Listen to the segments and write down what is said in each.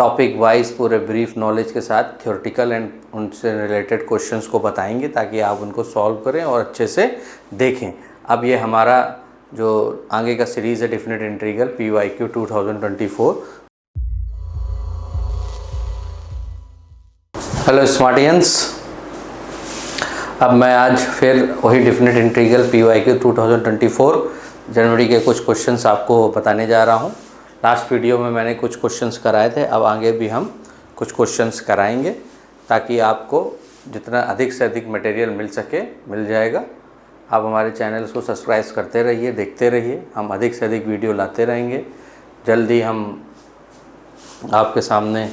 Topic wise पूरे brief knowledge के साथ थ्योरेटिकल एंड उनसे रिलेटेड क्वेश्चंस को बताएंगे ताकि आप उनको सॉल्व करें और अच्छे से देखें। अब ये हमारा जो आगे का सीरीज़ है definite integral PYQ 2024। Hello Samaritans, अब मैं आज फिर वही डेफिनेट इंटीग्रल PYQ 2024 जनवरी के कुछ क्वेश्चंस आपको बताने जा रहा हूँ। लास्ट वीडियो में मैंने कुछ क्वेश्चंस कराए थे, अब आगे भी हम कुछ क्वेश्चंस कराएंगे ताकि आपको जितना अधिक से अधिक मटेरियल मिल जाएगा। आप हमारे चैनल्स को सब्सक्राइब करते रहिए, देखते रहिए, हम अधिक से अधिक वीडियो लाते रहेंगे। जल्दी हम आपके सामने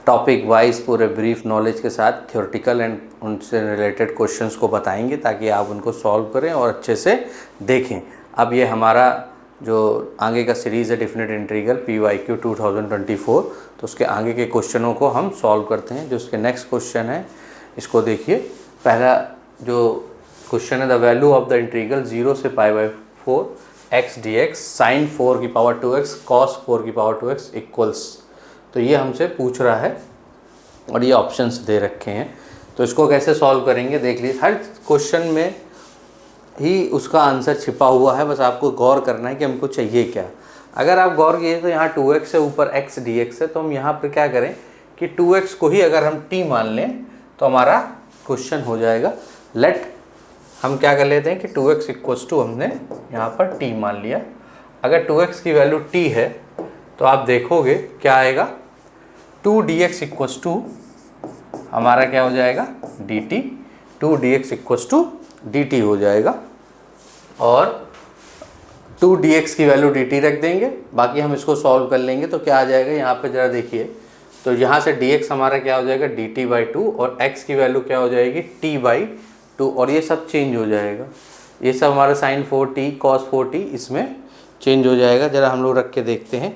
टॉपिक वाइज पूरे ब्रीफ नॉलेज के साथ थ्योरेटिकल एंड उनसे रिलेटेड क्वेश्चंस को बताएंगे ताकि आप उनको सॉल्व करें और अच्छे से देखें। अब ये हमारा जो आगे का सीरीज़ है डेफिनेट इंटीग्रल PYQ 2024, तो उसके आगे के क्वेश्चनों को हम सॉल्व करते हैं। जो उसके नेक्स्ट क्वेश्चन है इसको देखिए। पहला जो क्वेश्चन है, the value of the integral 0 से π/4 x dx sin 4 की पावर 2x cos 4 की पावर 2x इक्वल्स। तो ये हमसे पूछ रहा है और ये ऑप्शंस दे रखे हैं। तो इसको कैसे सॉल्व करेंगे देख लीजिए। हर क्वेश्चन में ही उसका आंसर छिपा हुआ है, बस आपको गौर करना है कि हमको चाहिए क्या। अगर आप गौर कीजिए तो यहाँ 2x से ऊपर x dx है, तो हम यहाँ पर क्या करें कि 2x को ही अगर हम t मान लें तो हमारा क्वेश्चन हो जाएगा। हम क्या कर लेते हैं कि 2x इक्वल्स टू हमने यहाँ पर t मान लिया। अगर 2x की वैल्यू t है तो आप देखोगे क्या आएगा, 2dx इक्वल्स टू हमारा क्या हो जाएगा dt, 2dx equals to dt हो जाएगा। और 2dx की वैल्यू dt रख देंगे, बाकी हम इसको सॉल्व कर लेंगे। तो क्या आ जाएगा यहाँ पे ज़रा देखिए, तो यहाँ से dx हमारा क्या हो जाएगा dt/2 और x की वैल्यू क्या हो जाएगी t/2 और ये सब चेंज हो जाएगा। ये सब हमारा sin 4t cos 4t इसमें चेंज हो जाएगा। ज़रा हम लोग रख के देखते हैं।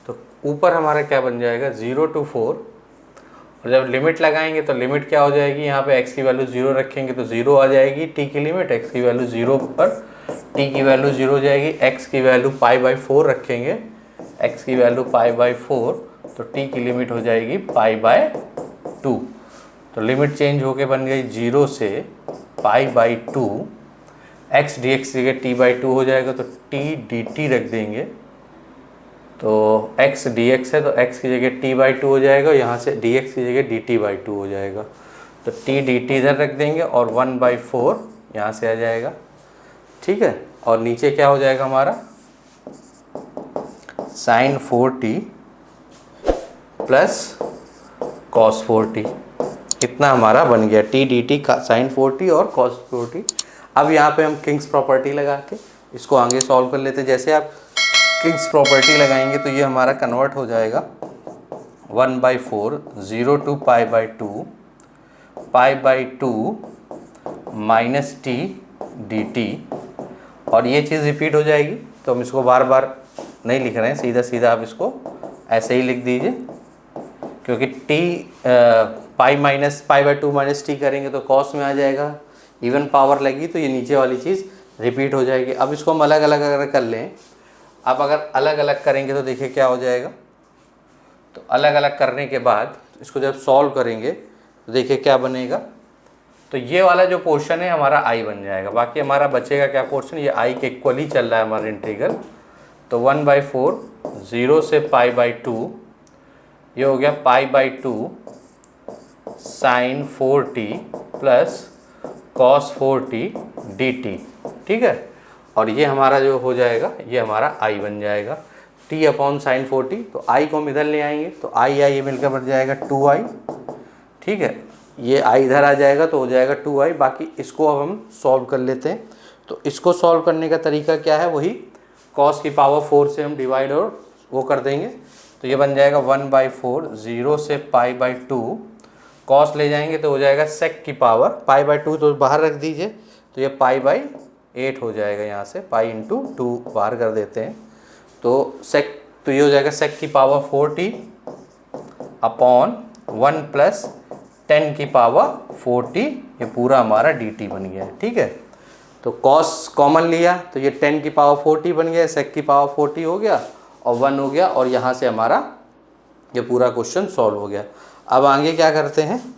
तो ऊपर हमारा क्या बन जाएगा 0 to 4, और जब लिमिट लगाएंगे तो लिमिट क्या हो जाएगी, यहाँ पे x की वैल्यू 0 रखेंगे तो 0 आ जाएगी t की लिमिट। x की वैल्यू 0 पर t की वैल्यू 0 हो जाएगी। x की वैल्यू π/4 रखेंगे, x की वैल्यू π/4 तो t की लिमिट हो जाएगी π/2। तो लिमिट चेंज होके बन गई 0 से π/2। x dx की जगह t/2 हो जाएगा तो t dt रख देंगे। तो x dx है तो x की जगह t/2 हो जाएगा, यहाँ से dx की जगह dt/2 हो जाएगा। तो t dt इधर रख देंगे और 1/4 यहाँ से आ जाएगा, ठीक है। और नीचे क्या हो जाएगा हमारा sin 4t plus cos 4t, इतना हमारा बन गया t dt का sin 4t और cos 4t। अब यहाँ पे हम किंग्स प्रॉपर्टी लगा के इसको आगे सॉल्व कर लेते हैं। जैसे आप किंग्स प्रॉपर्टी लगाएंगे तो ये हमारा कन्वर्ट हो जाएगा 1/4 0 to π/2 माइनस t dt, और ये चीज़ रिपीट हो जाएगी। तो हम इसको बार बार नहीं लिख रहे हैं, सीधा सीधा आप इसको ऐसे ही लिख दीजिए, क्योंकि π/2 माइनस t करेंगे तो कॉस में आ जाएगा, इवन पावर लगी तो ये नीचे वाली चीज़ रिपीट हो जाएगी। अब इसको हम अलग अलग अगर कर लें, आप अगर अलग अलग करेंगे तो देखिए क्या हो जाएगा। तो अलग अलग करने के बाद इसको जब सॉल्व करेंगे तो देखिए क्या बनेगा। तो ये वाला जो पोर्शन है हमारा i बन जाएगा, बाकी हमारा बचेगा क्या पोर्शन, ये i के इक्वल ही चल रहा है हमारा इंटीग्रल। तो 1/4 0 से π/2 ये हो गया π/2 sin 4t plus cos 4t dt, ठीक है। और ये हमारा जो हो जाएगा ये हमारा i बन जाएगा t/sin 4t। तो i को हम इधर ले आएंगे तो ये मिलकर बन जाएगा 2i, ठीक है। ये i इधर आ जाएगा तो हो जाएगा 2i। बाकी इसको अब हम सॉल्व कर लेते हैं। तो इसको सॉल्व करने का तरीका क्या है, वही cos की पावर 4 से हम डिवाइड और वो कर देंगे। तो ये बन जाएगा 1/4 0 से π/2, cos ले जाएंगे तो हो जाएगा sec की पावर π/2 तो बाहर रख दीजिए, तो ये π/8 हो जाएगा। यहाँ से पाई इंटू 2 बाहर कर देते हैं तो ये हो जाएगा sec की पावर 4t अपॉन 1 प्लस 10 की पावर 4t, ये पूरा हमारा dt बन गया है, ठीक है। तो cos कॉमन लिया तो ये 10 की पावर 4t बन गया, sec की पावर 4t हो गया और 1 हो गया, और यहाँ से हमारा ये पूरा क्वेश्चन सॉल्व हो गया। अब आगे क्या करते हैं,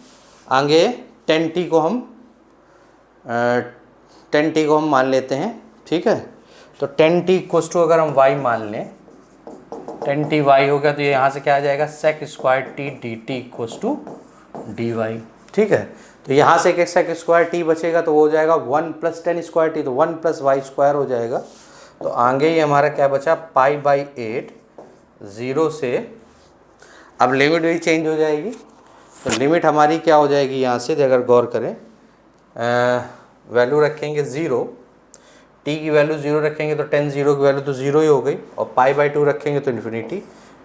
आगे 10t को हम 10t को हम मान लेते हैं, ठीक है। तो 10t इक्वल टू अगर हम y मान लें, 10t y हो गया, तो ये यहाँ से क्या आ जाएगा, sec square t dt equal to dy, ठीक है। तो यहाँ से एक sec स्क्वायर t बचेगा तो वो हो जाएगा 1 प्लस 10 स्क्वायर t, तो 1 प्लस वाई स्क्वायर हो जाएगा। तो आगे ये हमारा क्या बचा, पाई बाई 8 0 से, अब लिमिट भी चेंज हो जाएगी। तो लिमिट हमारी क्या हो जाएगी यहाँ से, अगर गौर करें, वैल्यू रखेंगे 0, t की वैल्यू 0 रखेंगे तो 10 0 की वैल्यू तो 0 ही हो गई, और पाई बाई 2 रखेंगे तो इन्फिनिटी,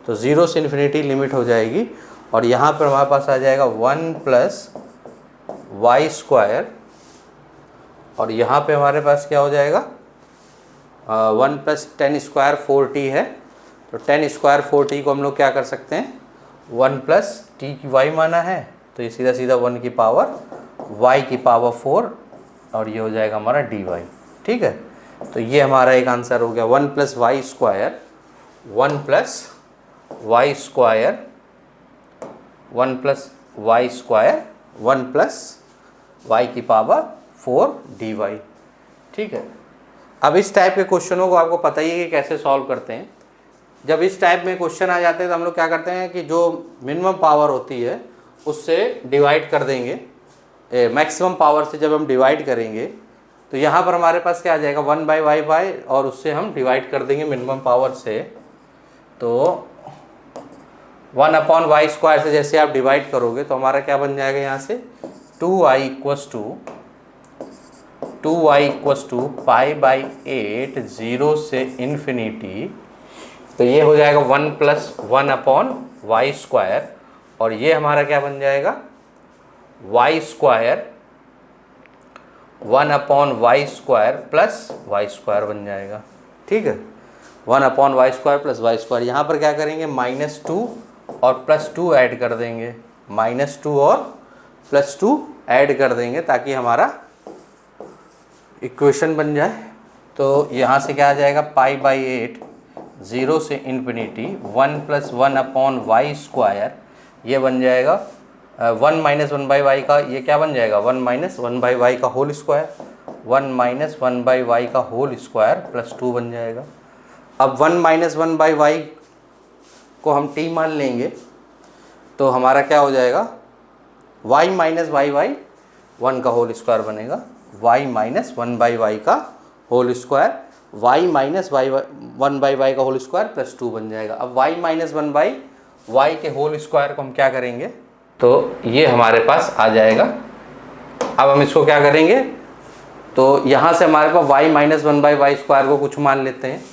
तो 0 से इन्फिनिटी लिमिट हो जाएगी। और यहाँ पर हमारे पास आ जाएगा 1 प्लस वाई स्क्वायर, और यहाँ पे हमारे पास क्या हो जाएगा, 1 प्लस 10 स्क्वायर 4t है, तो 10 स्क्वायर 4t को हम लोग क्या कर सकते हैं, 1 प्लस t की y माना है, तो ये सीधा सीधा 1 की पावर y की पावर 4, और ये हो जाएगा हमारा dy, ठीक है। तो ये हमारा एक आंसर हो गया, 1 plus y square, 1 plus y square, 1 plus y square, 1 plus y की पावर 4 dy, ठीक है। अब इस टाइप के क्वेश्चनों को आपको पता ही है कि कैसे सॉल्व करते हैं। जब इस टाइप में क्वेश्चन आ जाते हैं तो हम लोग क्या करते हैं कि जो मिनिमम पावर होती है उससे डिवाइड कर देंगे, मैक्सिमम पावर से जब हम डिवाइड करेंगे तो यहाँ पर हमारे पास क्या आ जाएगा, 1 बाई वाई बाई, और उससे हम डिवाइड कर देंगे मिनिमम पावर से, तो 1 अपॉन वाई स्क्वायर से जैसे आप डिवाइड करोगे तो हमारा क्या बन जाएगा, यहाँ से 2y equals to pi by 8 0 से इन्फिनिटी, तो ये हो जाएगा 1 प्लस 1 अपॉन वाई स्क्वायर, और ये हमारा क्या बन जाएगा, y square 1 upon y square plus y square बन जाएगा, ठीक है। 1 upon y square plus y square, यहाँ पर क्या करेंगे, -2 और +2 ऐड कर देंगे, -2 और +2 ऐड कर देंगे ताकि हमारा इक्वेशन बन जाए। तो यहाँ से क्या आ जाएगा, पाई बाई 8 0 से infinity 1 plus 1 upon y square, ये बन जाएगा 1 माइनस 1 बाई वाई का, ये क्या बन जाएगा, 1 माइनस 1 बाई वाई का whole square, 1 minus 1 by y का होल स्क्वायर +2 बन जाएगा। अब 1 माइनस 1 बाई वाई को हम t मान लेंगे तो हमारा क्या हो जाएगा, y माइनस वाई बाई 1 का होल स्क्वायर बनेगा, y माइनस 1 बाई वाई का whole square, y minus 1 by y का होल स्क्वायर +2 बन जाएगा। अब y माइनस 1 बाई वाई के होल स्क्वायर को हम क्या करेंगे, तो ये हमारे पास आ जाएगा। अब हम इसको क्या करेंगे, तो यहाँ से हमारे पास y minus 1 by y square को कुछ मान लेते हैं,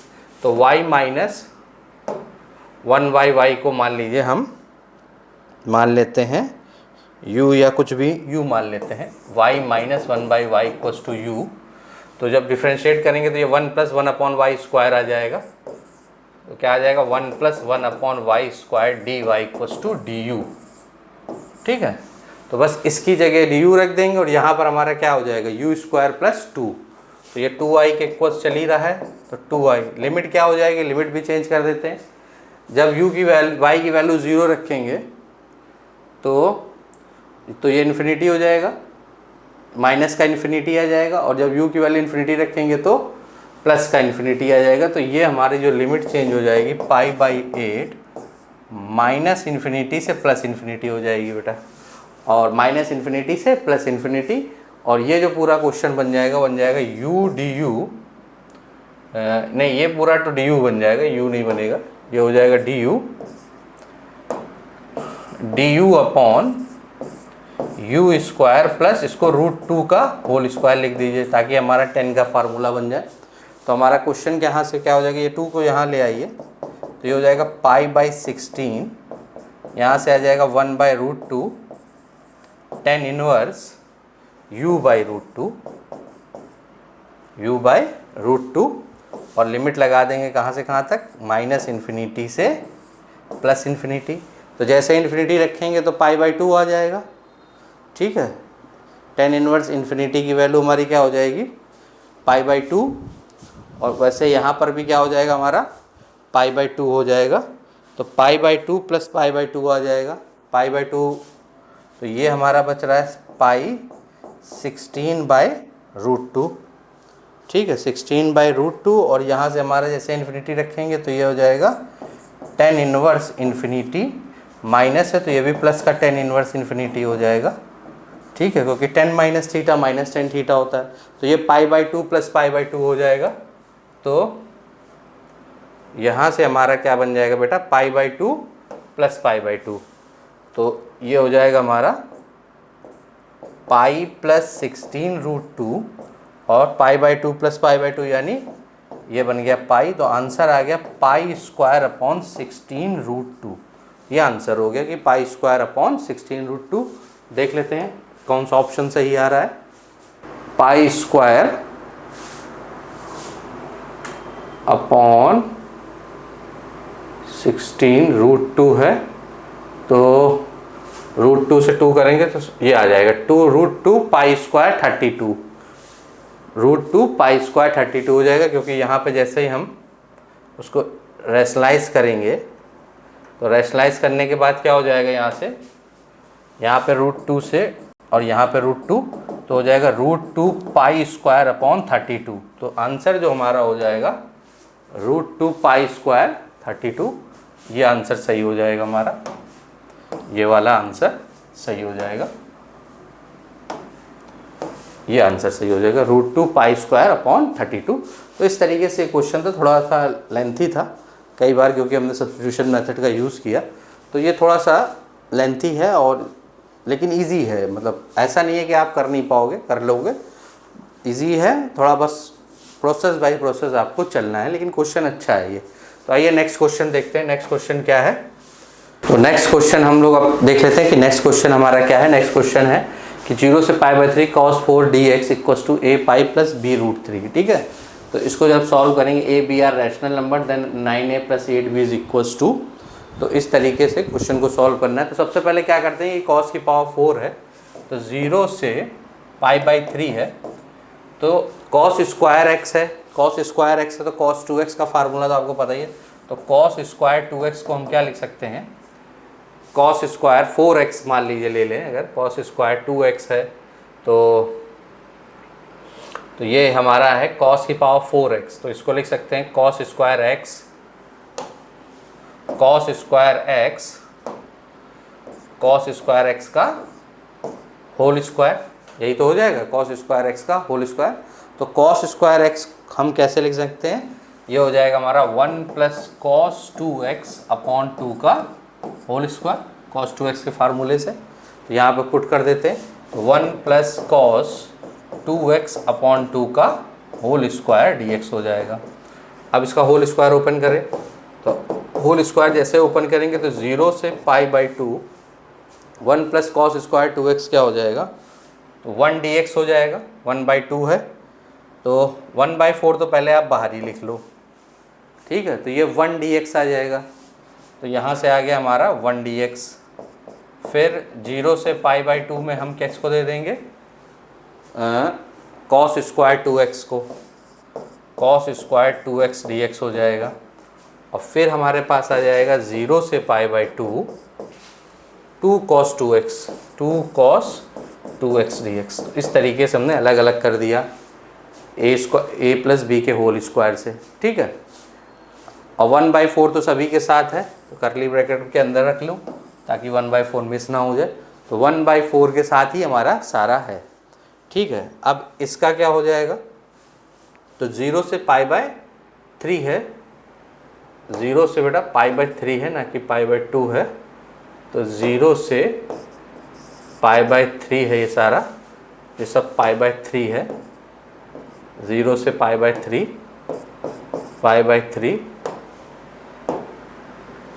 तो y माइनस 1 बाई वाई को मान लीजिए, हम मान लेते हैं u या कुछ भी u मान लेते हैं, y minus 1 by y equals to u। तो जब डिफ्रेंशिएट करेंगे तो ये 1 प्लस 1 अपॉन वाई स्क्वायर आ जाएगा, तो क्या आ जाएगा, 1 plus 1 upon y square d y equals to d u, ठीक है। तो बस इसकी जगह डी यू रख देंगे, और यहाँ पर हमारा क्या हो जाएगा, यू स्क्वायर प्लस 2, तो ये 2i के इक्वल्स चल ही रहा है, तो 2i लिमिट क्या हो जाएगी, लिमिट भी चेंज कर देते हैं। जब u की वैल्यू y की वैल्यू 0 रखेंगे तो ये इन्फिनिटी हो जाएगा, माइनस का इन्फिनिटी आ जाएगा, और जब u की वैल्यू इन्फिनिटी रखेंगे तो प्लस का इन्फिनिटी आ जाएगा। तो ये हमारी जो लिमिट चेंज हो जाएगी, पाई बाई 8 माइनस इन्फिनिटी से प्लस इन्फिनिटी हो जाएगी बेटा, और माइनस इन्फिनिटी से प्लस इन्फिनिटी, और ये जो पूरा क्वेश्चन बन जाएगा u डी यू, नहीं ये पूरा तो डी यू बन जाएगा, u नहीं बनेगा, ये हो जाएगा D you upon you square plus इसको √2 का होल स्क्वायर लिख दीजिए ताकि हमारा 10 का फार्मूला बन जाए। तो हमारा क्वेश्चन के यहाँ से क्या हो जाएगा, ये 2 को यहाँ ले आइए, तो ये हो जाएगा पाई बाई 16, यहाँ से आ जाएगा 1 बाई √2 10 इनवर्स u बाई √2, और लिमिट लगा देंगे कहाँ से कहाँ तक, माइनस इन्फिनिटी से प्लस इन्फिनिटी। तो जैसे इन्फिनिटी रखेंगे तो पाई बाई 2 आ जाएगा, ठीक है। 10 इनवर्स इन्फिनिटी की वैल्यू हमारी क्या हो जाएगी, पाई बाई 2, और वैसे यहाँ पर भी क्या हो जाएगा हमारा, पाई बाई 2 हो जाएगा। तो pi by 2 plus pi by 2 आ जाएगा। पाई बाई 2, तो ये हमारा बच रहा है पाई 16/√2। ठीक है, 16/√2, और यहाँ से हमारा जैसे इन्फिनिटी रखेंगे तो ये हो जाएगा tan इनवर्स इन्फिनिटी, माइनस है तो ये भी प्लस का tan इनवर्स इन्फिनिटी हो जाएगा। ठीक है, क्योंकि tan minus theta minus tan theta होता है, तो ये pi by 2 plus pi by 2 हो जाएगा। तो यहाँ से हमारा क्या बन जाएगा बेटा, pi by 2 plus pi by 2, तो ये हो जाएगा हमारा पाई प्लस 16√2 और pi by 2 plus pi by 2 यानी ये बन गया पाई। तो आंसर आ गया पाई स्क्वायर अपॉन 16√2। ये आंसर हो गया कि पाई स्क्वायर अपॉन 16√2। देख लेते हैं कौन सा ऑप्शन सही आ रहा है। पाई स्क्वायर अपॉन 16√2 है, तो √2 से 2 करेंगे तो ये आ जाएगा √2 पाई स्क्वायर 32। √2 पाई स्क्वायर 32 हो जाएगा, क्योंकि यहाँ पे जैसे ही हम उसको रैशनलाइज करेंगे तो रैशनलाइज करने के बाद क्या हो जाएगा, यहाँ पे √2 से और यहाँ पे √2, तो हो जाएगा √2 पाई स्क्वायर अपॉन 32। तो आंसर जो हमारा हो जाएगा √2 पाई स्क्वायर 32। ये आंसर सही हो जाएगा हमारा, ये वाला आंसर सही हो जाएगा, ये आंसर सही हो जाएगा √2 पाई स्क्वायर अपॉन 32। तो इस तरीके से क्वेश्चन तो थोड़ा सा लेंथी था कई बार, क्योंकि हमने सब्स्टिट्यूशन मेथड का यूज़ किया, तो ये थोड़ा सा लेंथी है और लेकिन इजी है। मतलब ऐसा नहीं है कि आप कर नहीं पाओगे, कर लोगे, इजी है थोड़ा, बस प्रोसेस बाय प्रोसेस आपको चलना है, लेकिन क्वेश्चन अच्छा है ये। तो आइए नेक्स्ट क्वेश्चन देखते हैं। नेक्स्ट क्वेश्चन क्या है, तो नेक्स्ट क्वेश्चन हम लोग अब देख लेते हैं कि नेक्स्ट क्वेश्चन हमारा क्या है। नेक्स्ट क्वेश्चन है कि 0 से π/3 cos 4 dx equals to a pi plus b√3। ठीक है, तो इसको जब सॉल्व करेंगे, a b are rational number, then 9a plus 8b is equals to, तो इस तरीके से क्वेश्चन को सॉल्व करना है। तो सबसे पहले क्या करते हैं, ये cos की पावर 4 है, तो 0 से π/3 है, तो cos स्क्वायर x है, cos स्क्वायर x है तो cos 2x का फार्मूला तो आपको पता ही है। तो cos स्क्वायर 2x को हम क्या लिख सकते हैं, cos स्क्वायर 4x मान लीजिए ले लें, अगर cos स्क्वायर 2x है तो ये हमारा है cos की पावर 4x, तो इसको लिख सकते हैं cos square x, cos square x का होल स्क्वायर, यही तो हो जाएगा cos स्क्वायर x का होल स्क्वायर। तो cos स्क्वायर x हम कैसे लिख सकते हैं, ये हो जाएगा हमारा 1 प्लस cos 2x अपॉन 2 का होल स्क्वायर, cos 2x के फार्मूले से। तो यहाँ पे पुट कर देते हैं 1 प्लस cos 2x अपॉन 2 का होल स्क्वायर dx हो जाएगा। अब इसका होल स्क्वायर ओपन करें, तो होल स्क्वायर जैसे ओपन करेंगे तो 0 से π/2 1 प्लस cos स्क्वायर 2x क्या हो जाएगा, तो 1 dx हो जाएगा, 1/2 है, तो 1/4 तो पहले आप बाहर ही लिख लो। ठीक है, तो ये 1 dx आ जाएगा, तो यहाँ से आ गया हमारा 1 dx। फिर 0 से π/2 में हम किसको दे देंगे, cos स्क्वायर 2x को, cos स्क्वायर 2x dx हो जाएगा। और फिर हमारे पास आ जाएगा 0 से π/2 2 cos 2x dx। तो इस तरीके से हमने अलग अलग कर दिया a प्लस b के होल स्क्वायर से। ठीक है, और 1/4 तो सभी के साथ है, तो करली ब्रैकेट के अंदर रख लूँ ताकि 1/4 मिस ना हो जाए। तो 1/4 के साथ ही हमारा सारा है। ठीक है, अब इसका क्या हो जाएगा, तो 0 से π/3 है, 0 से बेटा π/3 है ना कि π/2 है, तो 0 से π/3 है, ये सारा ये सब π/3 है, 0 से π/3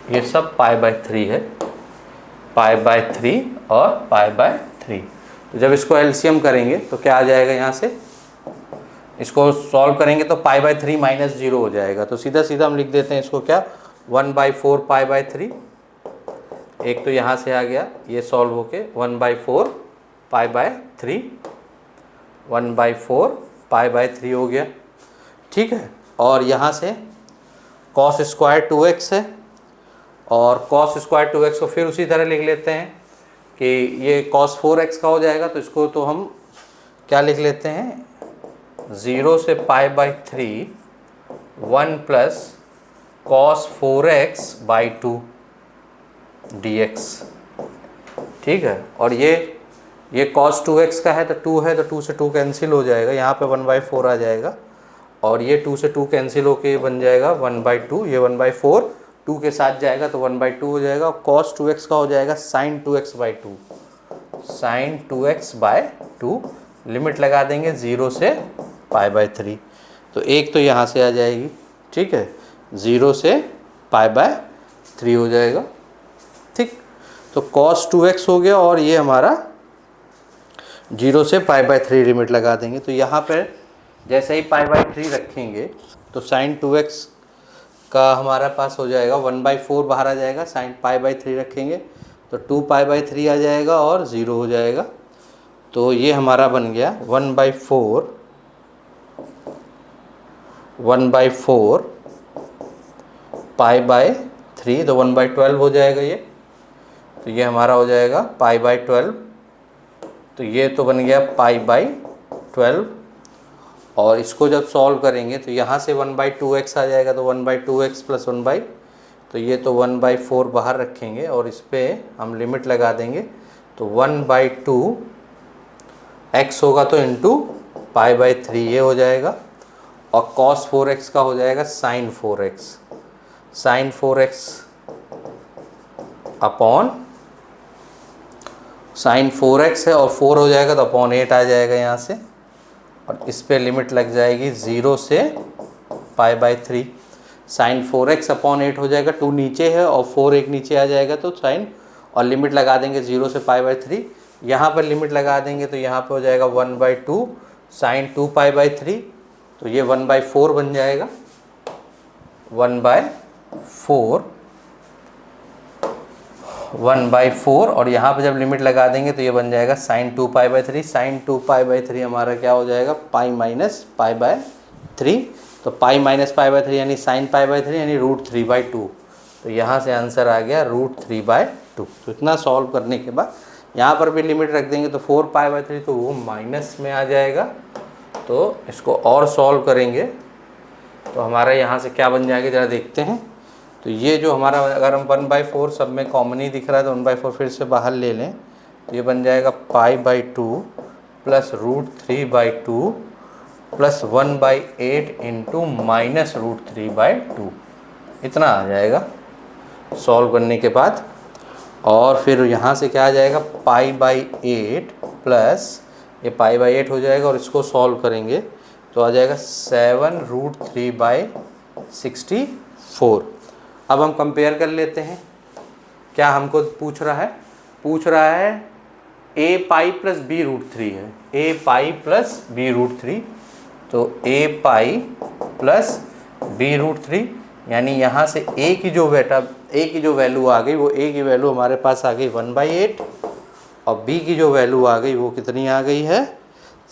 ये सब π/3 है, π/3 और π/3। तो जब इसको एलसीएम करेंगे तो क्या आ जाएगा, यहाँ से इसको सॉल्व करेंगे तो π/3 माइनस 0 हो जाएगा। तो सीधा सीधा हम लिख देते हैं इसको क्या, 1/4 π/3, एक तो यहाँ से आ गया ये सॉल्व होके 1/4 π/3, 1/4 π/3 हो गया। ठीक है, और यहाँ से cos स्क्वायर 2x है, और cos स्क्वायर 2x को फिर उसी तरह लिख लेते हैं कि ये cos 4x का हो जाएगा, तो इसको तो हम क्या लिख लेते हैं, 0 से π/3 1 प्लस cos 4x/2 dx, ठीक है। और ये cos 2x का है तो 2 है, तो 2 से 2 कैंसिल हो जाएगा, यहाँ पे 1/4 आ जाएगा, और ये 2 से 2 कैंसिल होके बन जाएगा 1/2, ये 1/4 2 के साथ जाएगा तो 1/2 हो जाएगा। और cos 2x का हो जाएगा sin 2x/2, sin 2x/2, limit लगा देंगे 0 से π/3, तो एक तो यहाँ से आ जाएगी, ठीक है, 0 से π/3 हो जाएगा, ठीक। तो cos 2x हो गया, और ये हमारा 0 से π/3 लिमिट लगा देंगे, तो यहाँ पर जैसे ही π/3 रखेंगे तो sin 2x का हमारा पास हो जाएगा 1/4 बाहर आ जाएगा, sin π/3 रखेंगे तो 2π/3 आ जाएगा और 0 हो जाएगा। तो ये हमारा बन गया 1/4 π/3, तो 1/12 हो जाएगा ये, तो ये हमारा हो जाएगा π/12, तो ये तो बन गया π/12। और इसको जब सॉल्व करेंगे तो यहाँ से 1/2x आ जाएगा, तो 1/2x प्लस 1/, तो ये तो 1/4 बाहर रखेंगे और इस पर हम लिमिट लगा देंगे, तो 1/2x होगा तो इंटू π/3 ये हो जाएगा, और cos 4x का हो जाएगा sin 4x upon sin 4x है, और 4 हो जाएगा तो अपॉन 8 आ जाएगा यहाँ से, और इस पे लिमिट लग जाएगी 0 से π/3, sin 4x अपॉन 8 हो जाएगा, 2 नीचे है और 4 एक नीचे आ जाएगा, तो sin, और लिमिट लगा देंगे 0 से π/3, यहाँ पर लिमिट लगा देंगे तो यहाँ पे हो जाएगा 1/2 sin 2π/3, तो ये 1/4 बन जाएगा, 1/4, और यहाँ पे जब लिमिट लगा देंगे तो ये बन जाएगा sin 2π/3, sin 2π/3 हमारा क्या हो जाएगा, π-π/3, तो π-π/3 यानी sin π/3 यानी √3/2, तो यहाँ से आंसर आ गया √3/2। तो इतना सॉल्व करने के बाद यहाँ पर भी लिमिट रख देंगे तो 4π/3 तो वो माइनस में आ जाएगा, तो इसको और सॉल्व करेंगे तो हमारा यहाँ से क्या बन जाएगा ज़रा देखते हैं। तो ये जो हमारा, अगर हम 1/4 सब में कॉमन ही दिख रहा है तो 1/4 फिर से बाहर ले लें, तो ये बन जाएगा π/2 प्लस √3/2 प्लस 1/8 इंटू माइनस √3/2, इतना आ जाएगा सॉल्व करने के बाद। और फिर यहाँ से क्या आ जाएगा, π/8 प्लस ये π/8 हो जाएगा, और इसको सॉल्व करेंगे तो आ जाएगा 7√3/64। अब हम कंपेयर कर लेते हैं, क्या हमको पूछ रहा है a पाई प्लस b √3 है, a पाई प्लस b √3, तो a पाई प्लस b √3 यानी यहाँ से a की जो वैल्यू आ गई, वो a की वैल्यू हमारे पास आ गई 1/8, और b की जो वैल्यू आ गई वो कितनी आ गई है,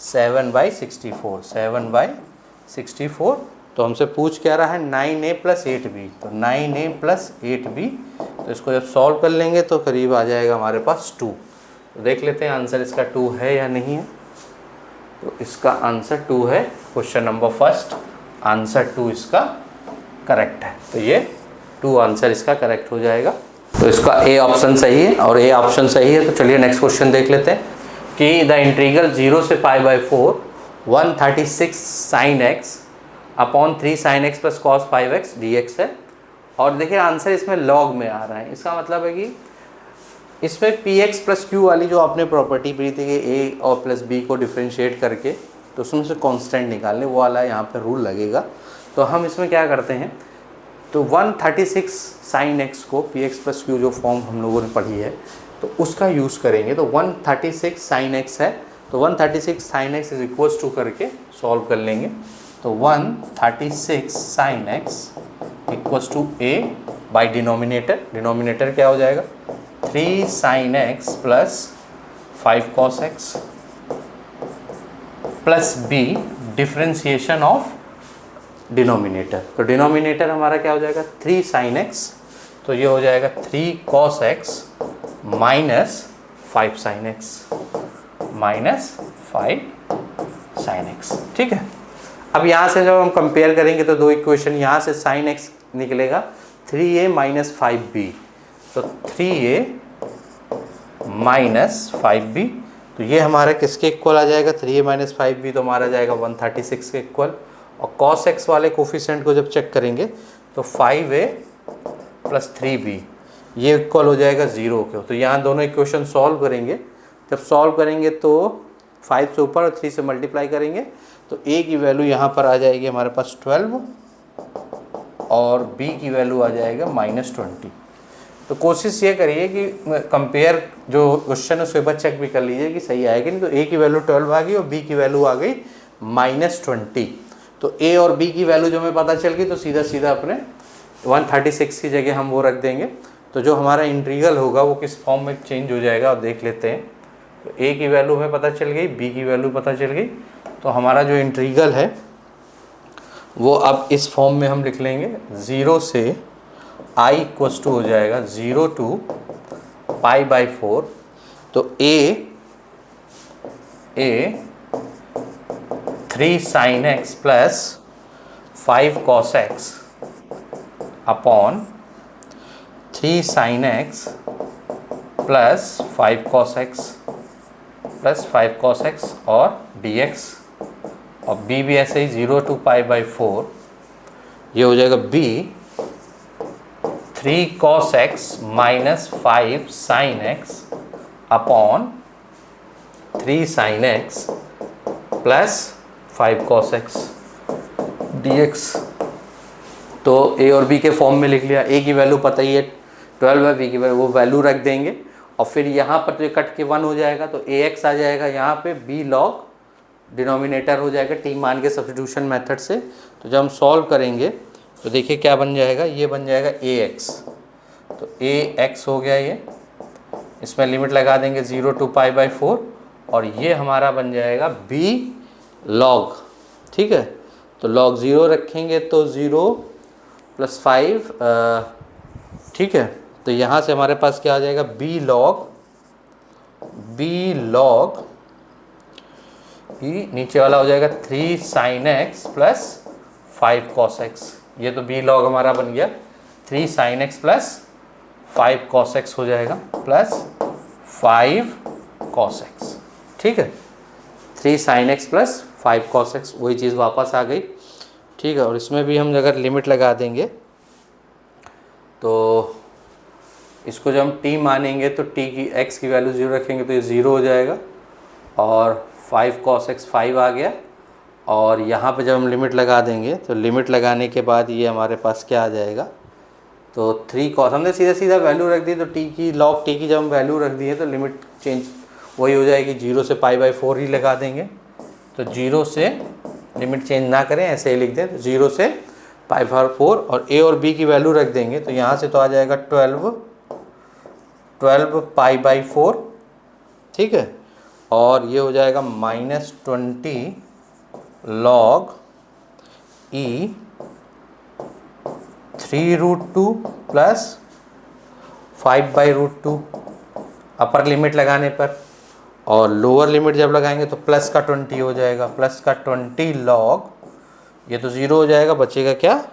7/64। तो हमसे पूछ क्या रहा है, 9a प्लस 8b, तो 9a प्लस 8b, तो इसको जब सॉल्व कर लेंगे तो करीब आ जाएगा हमारे पास 2। तो देख लेते हैं आंसर इसका 2 है या नहीं है। तो इसका आंसर 2 है, क्वेश्चन नंबर फर्स्ट, आंसर 2 इसका करेक्ट है, तो ये 2 आंसर इसका करेक्ट हो जाएगा। तो इसका ए ऑप्शन सही है, और ए ऑप्शन सही है। तो चलिए नेक्स्ट क्वेश्चन देख लेते हैं कि द इंटीग्रल 0 से π/4 136 sin x upon 3 sin x plus cos 5x dx है, और देखिए आंसर इसमें लॉग में आ रहा है। इसका मतलब है कि इसमें px प्लस q वाली जो आपने प्रॉपर्टी पढ़ी थी कि a और प्लस b को डिफ्रेंशिएट करके तो उसमें से कांस्टेंट निकालने, वो वाला यहाँ पे रूल लगेगा। तो हम इसमें क्या करते हैं, तो 136 sin x को px प्लस q जो फॉर्म हम लोगों ने पढ़ी है तो उसका यूज़ करेंगे। तो 136 sin x है, तो 136 sin x is equals to करके सॉल्व कर लेंगे। तो 136 sin x equals to a by denominator क्या हो जाएगा, 3 sin x plus 5 cos x plus b differentiation of denominator. तो डिनोमिनेटर हमारा क्या हो जाएगा, 3 sin x तो ये हो जाएगा 3 cos x minus 5 sin x minus 5 sin x। ठीक है, अब यहाँ से जब हम कंपेयर करेंगे तो दो इक्वेशन, यहाँ से sin x निकलेगा 3a माइनस 5b, तो 3a माइनस 5b, तो ये हमारा किसके इक्वल आ जाएगा, 3a माइनस 5b तो हमारा जाएगा 136 के इक्वल। और cos x वाले कोफिशिएंट को जब चेक करेंगे तो 5a प्लस 3b ये इक्वल हो जाएगा 0 के। तो यहाँ दोनों इक्वेशन सॉल्व करेंगे, जब सॉल्व करेंगे तो 5 से ऊपर और 3 से मल्टीप्लाई करेंगे तो a की वैल्यू यहाँ पर आ जाएगी हमारे पास 12 और b की वैल्यू आ जाएगा -20। तो कोशिश ये करिए कि कंपेयर जो क्वेश्चन है उसके बाद चेक भी कर लीजिए कि सही आएगी नहीं। तो a की वैल्यू 12 आ गई और b की वैल्यू आ गई -20। तो a और b की वैल्यू जो हमें पता चल गई तो सीधा सीधा अपने 136 की जगह हम वो रख देंगे। तो जो हमारा इंटीग्रल होगा वो किस फॉर्म में चेंज हो जाएगा और देख लेते हैं। तो a की वैल्यू हमें पता चल गई, b की वैल्यू पता चल गई, तो हमारा जो इंटीग्रल है वो अब इस फॉर्म में हम लिख लेंगे। 0 से i इक्वल्स टू हो जाएगा 0 to π/4। तो a 3 sin x plus 5 cos x upon 3 sin x plus 5 cos x plus 5 cos x और dx, और b भी ऐसे ही 0 to π/4, ये हो जाएगा b 3 cos x minus 5 sin x upon 3 sin x plus 5 cos x dx। तो a और b के फॉर्म में लिख लिया। a की वैल्यू पता ही है 12 है, b की वैल्यू वो वैल्यू रख देंगे और फिर यहाँ पर तो ये कट के 1 हो जाएगा तो ax आ जाएगा यहाँ पे, b log डिनोमिनेटर हो जाएगा t मान के सब्स्टिट्यूशन मेथड से। तो जब हम सॉल्व करेंगे तो देखिए क्या बन जाएगा, ये बन जाएगा ax। तो ax हो गया, ये इसमें लिमिट लगा देंगे 0 to π/4 और ये हमारा बन जाएगा b log। ठीक है, तो log 0 रखेंगे तो 0 प्लस 5, ठीक है, तो यहाँ से हमारे पास क्या आ जाएगा b log ये नीचे वाला हो जाएगा 3 sin x plus 5 cos x। ये तो b log हमारा बन गया 3 sin x plus 5 cos x हो जाएगा प्लस 5 cos x। ठीक है, 3 sin x plus 5 cos x वही चीज़ वापस आ गई। ठीक है, और इसमें भी हम अगर लिमिट लगा देंगे तो इसको जब हम t मानेंगे तो t की x की वैल्यू 0 रखेंगे तो ये 0 हो जाएगा और 5 cos x 5 आ गया। और यहाँ पे जब हम लिमिट लगा देंगे तो लिमिट लगाने के बाद ये हमारे पास क्या आ जाएगा, तो 3 cos, हमने सीधा सीधा वैल्यू रख दी। तो t की log t की जब हम वैल्यू रख दी है तो लिमिट चेंज वही हो जाएगी, 0 से π/4 ही लगा देंगे। तो 0 से लिमिट चेंज ना करें, ऐसे ही लिख दें, तो 0 से π/4 और a और b की वैल्यू रख देंगे। तो यहाँ से तो आ जाएगा 12 π/4। ठीक है, और ये हो जाएगा -20 log e 3√2 plus 5/√2 upper limit लगाने पर, और लोअर लिमिट जब लगाएंगे तो प्लस का 20 हो जाएगा, प्लस का 20 log, ये तो 0 हो जाएगा, बचेगा क्या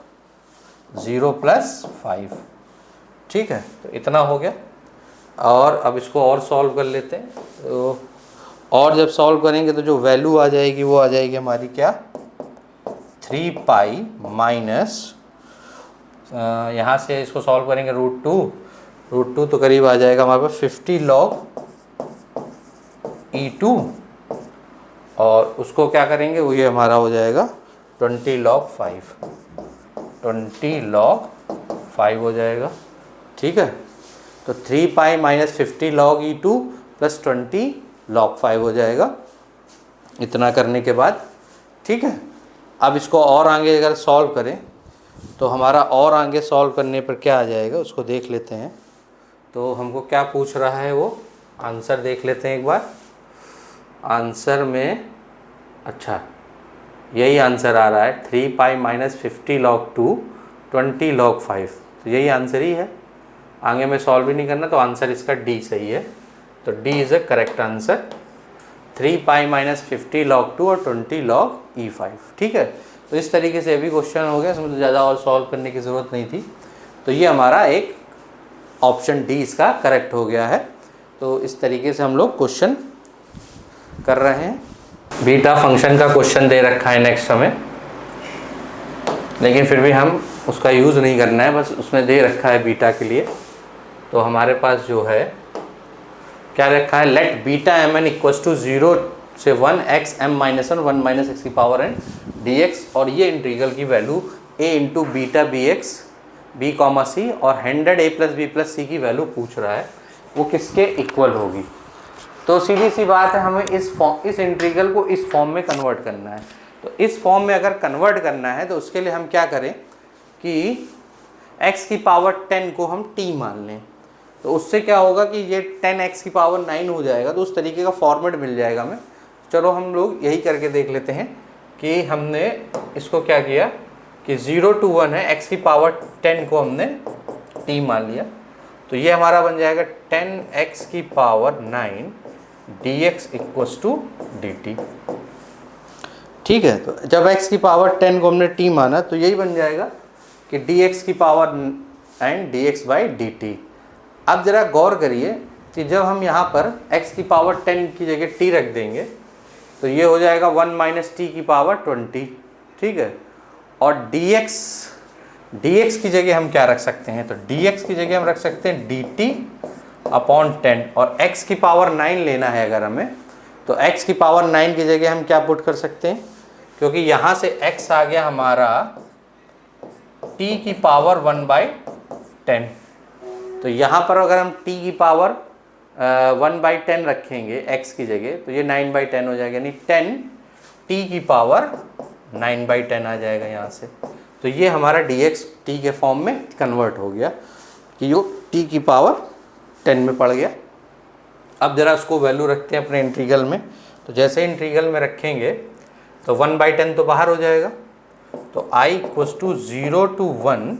0 प्लस 5। ठीक है, तो इतना हो गया। और अब इसको और सॉल्व कर लेते हैं। तो और जब सॉल्व करेंगे तो जो वैल्यू आ जाएगी वो आ जाएगी हमारी क्या 3 पाई माइनस, यहाँ से इसको सॉल्व करेंगे √2 तो करीब आ जाएगा हमारे पास 50 log e2, और उसको क्या करेंगे वो ये हमारा हो जाएगा 20 log 5 हो जाएगा। ठीक है, तो 3 pi minus 50 log e2 plus 20 log 5 हो जाएगा। इतना करने के बाद ठीक है, अब इसको और आगे अगर सॉल्व करें तो हमारा और आगे सॉल्व करने पर क्या आ जाएगा उसको देख लेते हैं। तो हमको क्या पूछ रहा है वो आंसर देख लेते हैं एक बार। आंसर में अच्छा यही आंसर आ रहा है 3 पाई माइनस 50 log 2 20 log 5, तो यही आंसर ही है। आगे में सॉल्व भी नहीं करना, तो आंसर इसका डी सही है। तो D is a correct answer. 3 pi minus 50 log 2 और 20 log E5। ठीक है, तो इस तरीके से अभी क्वेश्चन हो गया, इसमें तो ज़्यादा और सॉल्व करने की ज़रूरत नहीं थी। तो ये हमारा एक ऑप्शन डी इसका करेक्ट हो गया है। तो इस तरीके से हम लोग क्वेश्चन कर रहे हैं। बीटा फंक्शन का क्वेश्चन दे रखा है नेक्स्ट हमें, लेकिन फिर भी हम उसका यूज़ नहीं करना है, बस उसमें दे रखा है बीटा के लिए। तो हमारे पास जो है क्या रखा है, let beta M N equals to 0 से 1 X M minus 1 minus X की पावर एन डी एक्स, और ये इंटीग्रल की value A into beta B X B comma C और 100 A plus B plus C की वैल्यू पूछ रहा है, वो किसके इक्वल होगी। तो सीधी सी बात है, हमें इस इंटीग्रल को इस फॉर्म में कन्वर्ट करना है। तो इस फॉर्म में अगर कन्वर्ट करना है तो उसके लिए हम क्या करें कि x की पावर 10 को हम t मान लें। तो उससे क्या होगा कि ये 10x की पावर 9 हो जाएगा, तो उस तरीके का फॉर्मेट मिल जाएगा हमें। चलो हम लोग यही करके देख लेते हैं कि हमने इसको क्या किया कि 0 to 1 है, x की पावर 10 को हमने t मान लिया। तो ये हमारा बन जाएगा 10x की power 9 dx equals to dt। ठीक है, तो जब x की पावर 10 को हमने t माना तो यही बन जाएगा कि dx की power and dx by dt। अब ज़रा गौर करिए कि जब हम यहाँ पर x की पावर 10 की जगह t रख देंगे तो ये हो जाएगा 1 माइनस टी की पावर 20। ठीक है, और dx की जगह हम क्या रख सकते हैं, तो dx की जगह हम रख सकते हैं dt अपॉन 10, और x की पावर 9 लेना है अगर हमें, तो x की पावर 9 की जगह हम क्या पुट कर सकते हैं, क्योंकि यहाँ से x आ गया हमारा t की पावर 1/10। तो यहाँ पर अगर हम t की पावर 1/10 रखेंगे x की जगह, तो ये 9/10 हो जाएगा, यानी 10 t की पावर 9/10 आ जाएगा यहाँ से। तो ये हमारा dx t के फॉर्म में कन्वर्ट हो गया कि जो t की पावर 10 में पड़ गया। अब ज़रा उसको वैल्यू रखते हैं अपने इंटीग्रल में। तो जैसे इंटीग्रल में रखेंगे तो 1/10 तो बाहर हो जाएगा, तो i इक्वल्स टू 0 to 1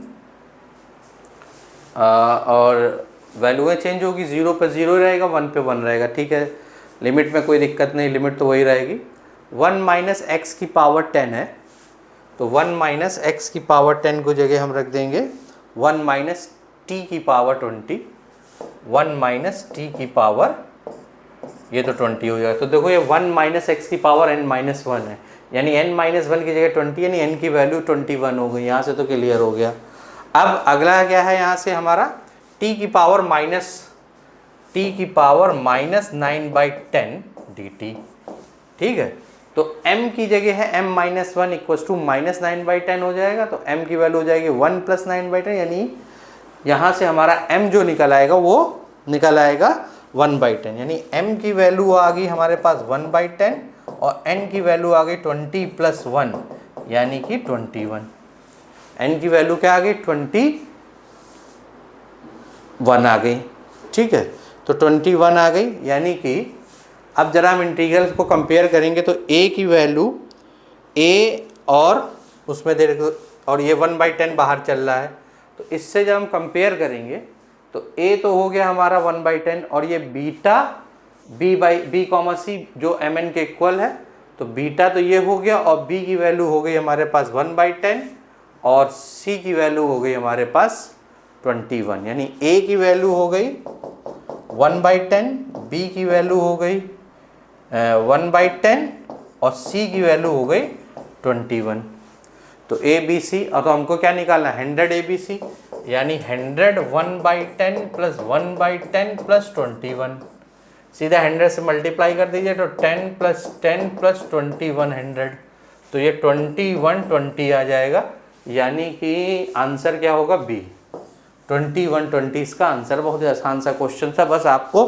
और वैल्यूएँ चेंज होगी, 0 पे 0 रहेगा, 1 पे 1 रहेगा। ठीक है, लिमिट में कोई दिक्कत नहीं, लिमिट तो वही रहेगी। 1 माइनस एक्स की पावर 10 है, तो 1 माइनस एक्स की पावर 10 को जगह हम रख देंगे 1 माइनस टी की पावर 20, 1 माइनस टी की पावर ये तो 20 हो जाएगा। तो देखो ये 1 माइनस एक्स की पावर n माइनस 1 है, यानी n माइनस 1 की जगह 20, यानी n की वैल्यू 21 हो गई। यहाँ से तो क्लियर हो गया। अब अगला क्या है, यहाँ से हमारा t की पावर माइनस 9/10 dt। ठीक है, तो m की जगह है m minus 1 equals to minus 9/10 हो जाएगा, तो m की वैल्यू हो जाएगी 1 प्लस 9/10, यानी यहाँ से हमारा m जो निकल आएगा वो निकल आएगा 1/10, यानी m की वैल्यू आ गई हमारे पास 1/10 और n की वैल्यू आ गई 20 प्लस 1 यानी कि 21। n की वैल्यू क्या आ गई, 21 आ गई। ठीक है, तो 21 आ गई, यानी कि अब जरा हम इंटीग्रल को कंपेयर करेंगे तो a की वैल्यू a और उसमें दे और ये 1/10 बाहर चल रहा है, तो इससे जब हम कंपेयर करेंगे तो a तो हो गया हमारा 1/10 और ये बीटा b कॉमा सी जो mn के इक्वल है, तो बीटा तो ये हो गया और b की वैल्यू हो गई हमारे पास 1/10 और c की वैल्यू हो गई हमारे पास 21, यानी a की वैल्यू हो गई 1/10, b की वैल्यू हो गई 1/10 और c की वैल्यू हो गई 21। तो a b c, और तो हमको क्या निकालना है, 100 a b c, यानी 100 1/10 प्लस 1/10 प्लस 21, सीधा 100 से मल्टीप्लाई कर दीजिए तो 10 प्लस 10 प्लस 21 100, तो ये 21 20 आ जाएगा, यानी कि आंसर क्या होगा बी 21 20 इसका आंसर। बहुत ही आसान सा क्वेश्चन था, बस आपको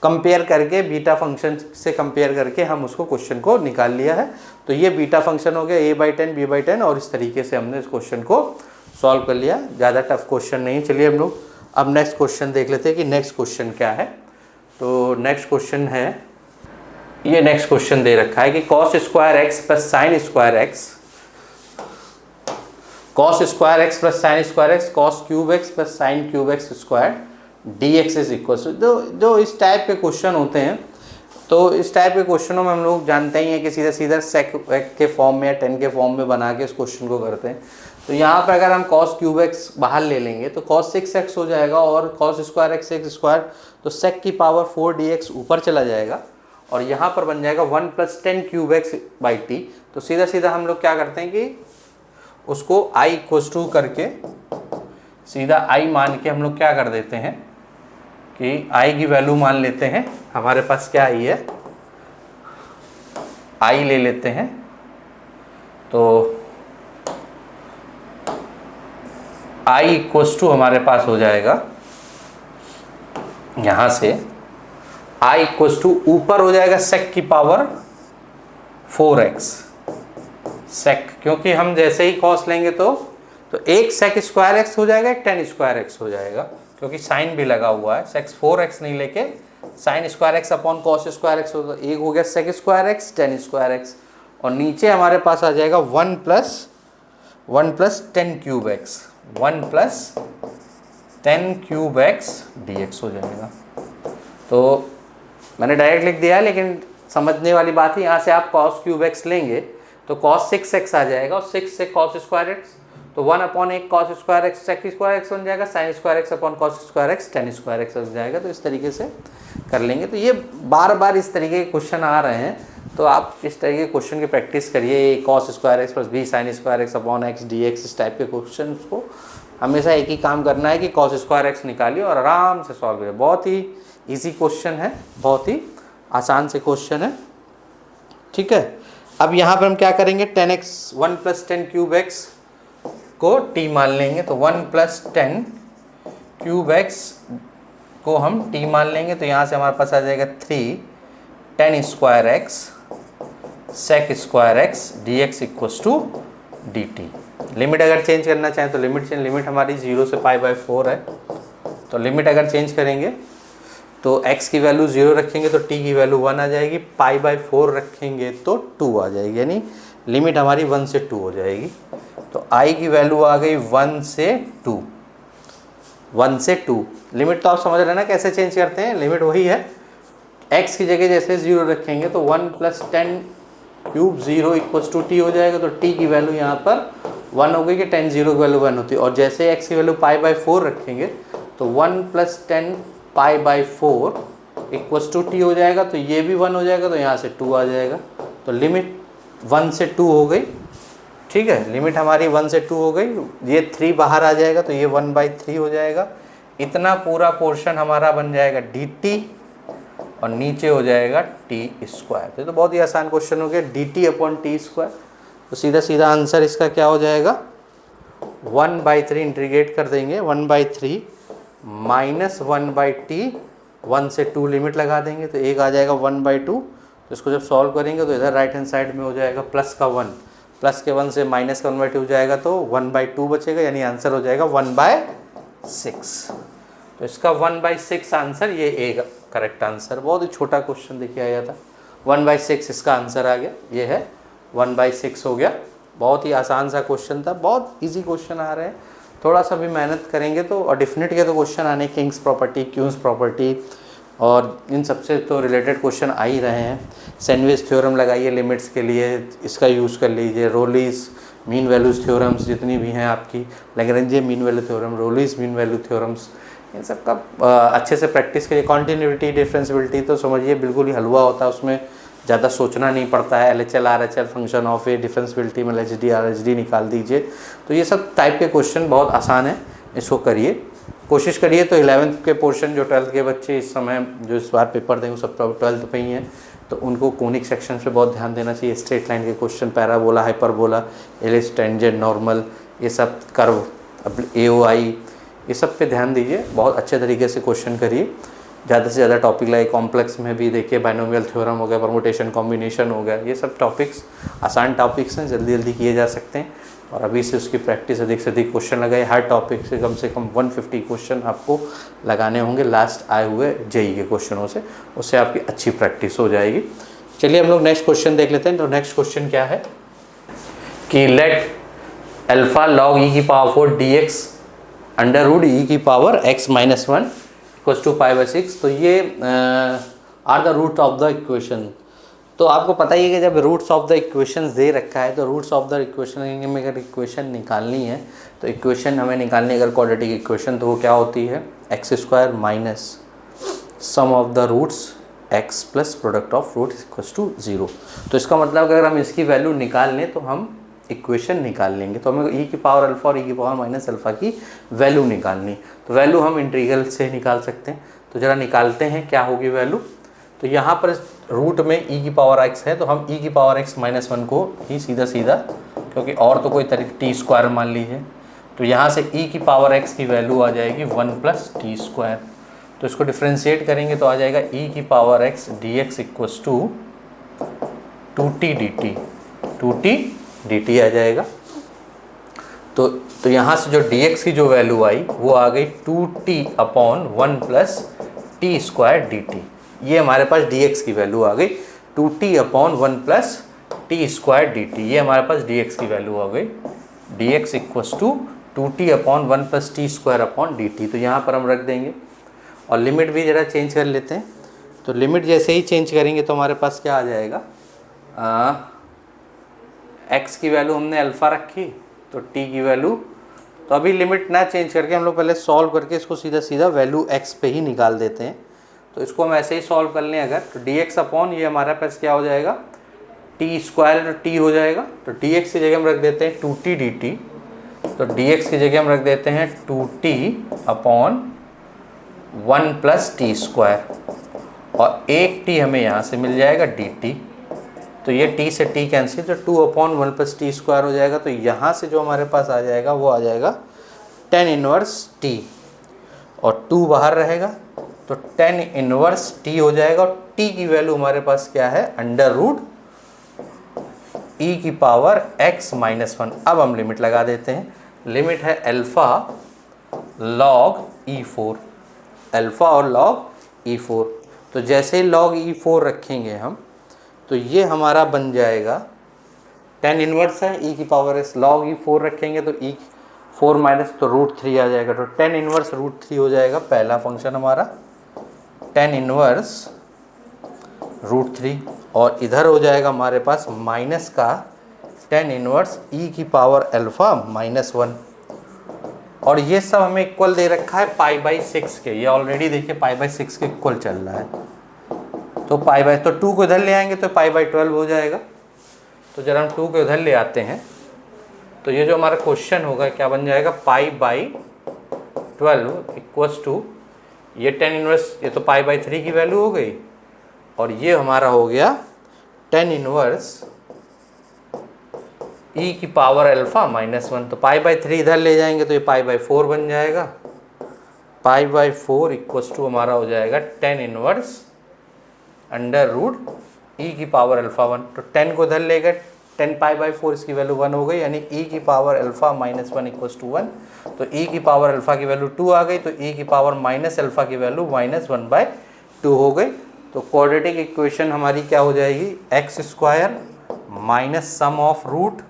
कंपेयर करके बीटा फंक्शन से कंपेयर करके हम उसको क्वेश्चन को निकाल लिया है। तो ये बीटा फंक्शन हो गया a/10 b/10 और इस तरीके से हमने इस क्वेश्चन को सॉल्व कर लिया। ज़्यादा टफ क्वेश्चन नहीं। चलिए हम लोग अब नेक्स्ट क्वेश्चन देख लेते हैं कि नेक्स्ट क्वेश्चन क्या है। तो नेक्स्ट क्वेश्चन है, ये नेक्स्ट क्वेश्चन दे रखा है कि cos² x plus sin² x cos square x plus sin square x cos cube x plus sin cube x square d x is equal to, जो इस टाइप के क्वेश्चन होते हैं, तो इस टाइप के क्वेश्चनों में हम लोग जानते ही हैं कि सीधा सीधा सेक के फॉर्म में या टेन के फॉर्म में बना के इस क्वेश्चन को करते हैं। तो यहाँ पर अगर हम कॉस क्यूब एक्स बाहर ले लेंगे तो कॉस 6x हो जाएगा और cos square x x square, तो सेक की पावर 4 dx ऊपर चला जाएगा और यहाँ पर बन जाएगा 1 + 10 क्यूब एक्स बाई टी। तो सीधा सीधा हम लोग क्या करते हैं कि उसको i = करके सीधा i मान के हम लोग क्या कर देते हैं कि i की वैल्यू मान लेते हैं। हमारे पास क्या i है, i ले लेते हैं, तो i = हमारे पास हो जाएगा यहाँ से i = ऊपर हो जाएगा सेक की पावर 4x सेक, क्योंकि हम जैसे ही कॉस लेंगे तो एक सेक स्क्वायर एक्स हो जाएगा, एक टेन स्क्वायर एक्स हो जाएगा, क्योंकि साइन भी लगा हुआ है। सेक 4x नहीं लेके sin square x upon cos square x होगा, एक हो गया sec square x tan square x, और नीचे हमारे पास आ जाएगा 1 + 10 cube x 1 + 10 cube x dx हो जाएगा। तो मैंने डायरेक्ट लिख दिया है, लेकिन समझने वाली बात है, यहाँ से आप कॉस क्यूब एक्स लेंगे तो कॉस 6x आ जाएगा और 6 से कॉस स्क्वायर एक्स, तो 1/1 cos square x sec square x बन जाएगा, sin square x upon cos square x tan square x बन जाएगा। तो इस तरीके से कर लेंगे। तो ये बार बार इस तरीके के क्वेश्चन आ रहे हैं, तो आप इस तरीके के क्वेश्चन की प्रैक्टिस करिए। Cos square x plus b sin square x upon x d x, इस टाइप के क्वेश्चन को हमेशा एक ही काम करना है कि कॉस स्क्वायर एक्स निकालिए और आराम से सॉल्व करिए। बहुत ही ईजी क्वेश्चन है, बहुत ही आसान से क्वेश्चन है, ठीक है। अब यहाँ पर हम क्या करेंगे, 10x 1 + 10 क्यूब एक्स को t मान लेंगे, तो 1 + 10 क्यूब एक्स को हम t मान लेंगे, तो यहाँ से हमारे पास आ जाएगा 3 10 square x sec square x dx = dt। Limit अगर चेंज करना चाहें तो लिमिट हमारी 0 से π/4 है, तो लिमिट अगर चेंज करेंगे तो x की वैल्यू 0 रखेंगे तो t की वैल्यू 1 आ जाएगी, π/4 रखेंगे तो 2 आ जाएगी, यानी लिमिट हमारी 1 से 2 हो जाएगी। तो i की वैल्यू आ गई 1 से 2, 1 से 2। लिमिट तो आप समझ रहे हैं ना कैसे चेंज करते हैं, लिमिट वही है, x की जगह जैसे 0 रखेंगे तो 1 + 10 क्यूब 0 = t हो जाएगा, तो t की वैल्यू यहाँ पर 1 हो गई कि 10 0 की वैल्यू 1 होती है, और जैसे x की वैल्यू π/4 रखेंगे तो 1 + 10 π/4 = t हो जाएगा, तो ये भी 1 हो जाएगा, तो यहाँ से 2 आ जाएगा। तो लिमिट 1 से 2 हो गई, ठीक है, लिमिट हमारी 1 से 2 हो गई, ये 3 बाहर आ जाएगा तो ये 1/3 हो जाएगा। इतना पूरा पोर्शन हमारा बन जाएगा dt और नीचे हो जाएगा t²। तो बहुत ही आसान क्वेश्चन हो गया, dt/t²। तो सीधा सीधा आंसर इसका क्या हो जाएगा, 1/3 इंटीग्रेट कर देंगे, 1/3 - 1/t, 1 से 2 लिमिट लगा देंगे तो एक आ जाएगा 1/2। तो इसको जब सॉल्व करेंगे तो इधर राइट हैंड साइड में हो जाएगा प्लस का 1, प्लस के 1 से माइनस का 1/2 हो जाएगा, तो 1/2 बचेगा, यानी आंसर हो जाएगा 1/6। तो इसका 1/6 आंसर, ये एक करेक्ट आंसर। बहुत ही छोटा क्वेश्चन देखिए आया था, 1/6 इसका आंसर आ गया, ये है 1/6 हो गया। बहुत ही आसान सा क्वेश्चन था, बहुत इजी क्वेश्चन आ रहे हैं, थोड़ा सा भी मेहनत करेंगे तो। और डिफिनिट के तो क्वेश्चन आने, किंग्स प्रॉपर्टी, क्यून्स प्रॉपर्टी और इन सबसे तो रिलेटेड क्वेश्चन आ ही रहे हैं। सैंडविच थ्योरम लगाइए लिमिट्स के लिए, इसका यूज़ कर लीजिए। रोलीज मीन वैल्यूज थ्योरम्स जितनी भी हैं आपकी, Lagrange mean value theorem, Rolle's mean value theorems, इन सब का अच्छे से प्रैक्टिस करिए। कॉन्टिन्यूटी, डिफरेंशियबिलिटी तो समझिए बिल्कुल ही हलवा होता है, उसमें ज़्यादा सोचना नहीं पड़ता है। LHL RHL function of A, differentiability में LHD RHD निकाल दीजिए। तो ये सब टाइप के क्वेश्चन बहुत आसान है, इसको करिए, कोशिश करिए। तो 11th के पोर्शन, जो 12th के बच्चे इस समय जो इस बार पेपर देंगे सब 12th पे ही हैं, तो उनको कोनिक सेक्शन पे बहुत ध्यान देना चाहिए। स्ट्रेट लाइन के question, parabola, hyperbola, ellipse, tangent, normal, ये सब कर्व, AOI, ये सब पे ध्यान दीजिए। बहुत अच्छे तरीके से क्वेश्चन करिए, ज़्यादा से ज़्यादा टॉपिक लाइए। कॉम्प्लेक्स में भी देखिए, बाइनोमियल थ्योरम हो गया, परमुटेशन कॉम्बिनेशन हो गया, ये सब टॉपिक्स आसान टॉपिक्स हैं, जल्दी जल्दी किए जा सकते हैं। और अभी से उसकी प्रैक्टिस, अधिक से अधिक क्वेश्चन लगाए। हर टॉपिक से कम 150 क्वेश्चन आपको लगाने होंगे लास्ट आए हुए JEE के क्वेश्चनों से, उससे आपकी अच्छी प्रैक्टिस हो जाएगी। चलिए हम लोग नेक्स्ट क्वेश्चन देख लेते हैं। तो नेक्स्ट क्वेश्चन क्या है कि लेट अल्फ़ा लॉग ई की power 4 dx under root e की power x minus 1 equals to pi by 6। तो ये are the root of the equation. तो आपको पता ही है कि जब रूट्स ऑफ द इक्वेशन दे रखा है तो रूट्स ऑफ द इक्वेशन में अगर इक्वेशन निकालनी है तो इक्वेशन हमें निकालनी अगर क्वाड्रेटिक इक्वेशन तो वो क्या होती है, x square minus sum of the roots x plus product of root equals to 0। तो इसका मतलब अगर हम इसकी वैल्यू निकाल लें तो हम इक्वेशन निकाल लेंगे। तो हमें ई की पावर अल्फ़ा और ई की पावर माइनस अल्फ़ा की वैल्यू निकालनी। तो वैल्यू हम इंटीग्रल से निकाल सकते हैं। तो ज़रा निकालते हैं क्या होगी वैल्यू। तो यहाँ पर रूट में ई की पावर x है तो हम ई की पावर x माइनस 1 को ही सीधा सीधा, क्योंकि और तो कोई तरीका, टी स्क्वायर मान लीजिए, तो यहाँ से ई की पावर x की वैल्यू आ जाएगी 1 प्लस टी स्क्वायर। तो इसको डिफ्रेंशिएट करेंगे तो आ जाएगा ई की power x dx equals to 2t dt, 2t dt आ जाएगा। तो यहाँ से जो dx की जो वैल्यू आई वो आ गई 2t upon 1 plus t square dt। ये हमारे पास dx की वैल्यू आ गई 2t upon 1 plus t square dt। ये हमारे पास dx की वैल्यू आ गई, dx equals to 2t upon 1 plus t square upon dt। तो यहाँ पर हम रख देंगे और लिमिट भी ज़रा चेंज कर लेते हैं। तो लिमिट जैसे ही चेंज करेंगे तो हमारे पास क्या आ जाएगा, x की वैल्यू हमने अल्फ़ा रखी तो t की वैल्यू, तो अभी लिमिट ना चेंज करके हम लोग पहले सॉल्व करके इसको सीधा सीधा वैल्यू x पे ही निकाल देते हैं। तो इसको हम ऐसे ही सॉल्व कर लें अगर, तो dx अपॉन ये हमारे पास क्या हो जाएगा, टी स्क्वायर, तो t हो जाएगा। तो dx की जगह हम रख देते हैं 2t dt। तो dx की जगह हम रख देते हैं 2t upon 1 plus t square और एक t हमें यहाँ से मिल जाएगा dt। तो ये t से t कैंसिल, तो 2 अपॉन 1 प्लस टी स्क्वायर हो जाएगा। तो यहाँ से जो हमारे पास आ जाएगा वो आ जाएगा tan इनवर्स t और 2 बाहर रहेगा तो tan इनवर्स t हो जाएगा। और t की वैल्यू हमारे पास क्या है, अंडर रूट e की पावर x माइनस 1। अब हम लिमिट लगा देते हैं। लिमिट है अल्फ़ा लॉग e4, अल्फ़ा और लॉग e4। तो जैसे ही लॉग e4 रखेंगे हम तो ये हमारा बन जाएगा tan इनवर्स है e की पावर s, लॉग e4 रखेंगे तो e4 माइनस तो √3 आ जाएगा। तो tan इनवर्स √3 हो जाएगा पहला फंक्शन हमारा, tan इनवर्स √3। और इधर हो जाएगा हमारे पास माइनस का tan इनवर्स e की पावर अल्फ़ा माइनस 1। और ये सब हमें इक्वल दे रखा है पाई बाई 6 के। ये ऑलरेडी देखिए पाई बाई 6 के इक्वल चल रहा है। तो पाई बाई, तो 2 को इधर ले आएंगे तो पाई बाई 12 हो जाएगा। तो जब हम 2 को इधर ले आते हैं तो ये जो हमारा क्वेश्चन होगा क्या बन जाएगा, पाई बाई 12 इक्वल्स टू ये tan इनवर्स, ये तो पाई बाई 3 की वैल्यू हो गई और ये हमारा हो गया tan इनवर्स e की पावर अल्फ़ा माइनस 1। तो पाई बाई 3 इधर ले जाएंगे तो ये पाई बाई 4 बन जाएगा। पाई बाई 4 इक्वल्स टू हमारा हो जाएगा tan inverse under root e की पावर अल्फ़ा 1। तो 10 को इधर ले गए, 10 पाई बाई 4 इसकी वैल्यू 1 हो गई, यानी e की power alpha minus 1 equals to 1। तो e की पावर अल्फ़ा की वैल्यू 2 आ गई, तो e की पावर माइनस अल्फ़ा की वैल्यू माइनस 1 बाई 2 हो गई। तो क्वाड्रेटिक इक्वेशन हमारी क्या हो जाएगी, x square minus sum of root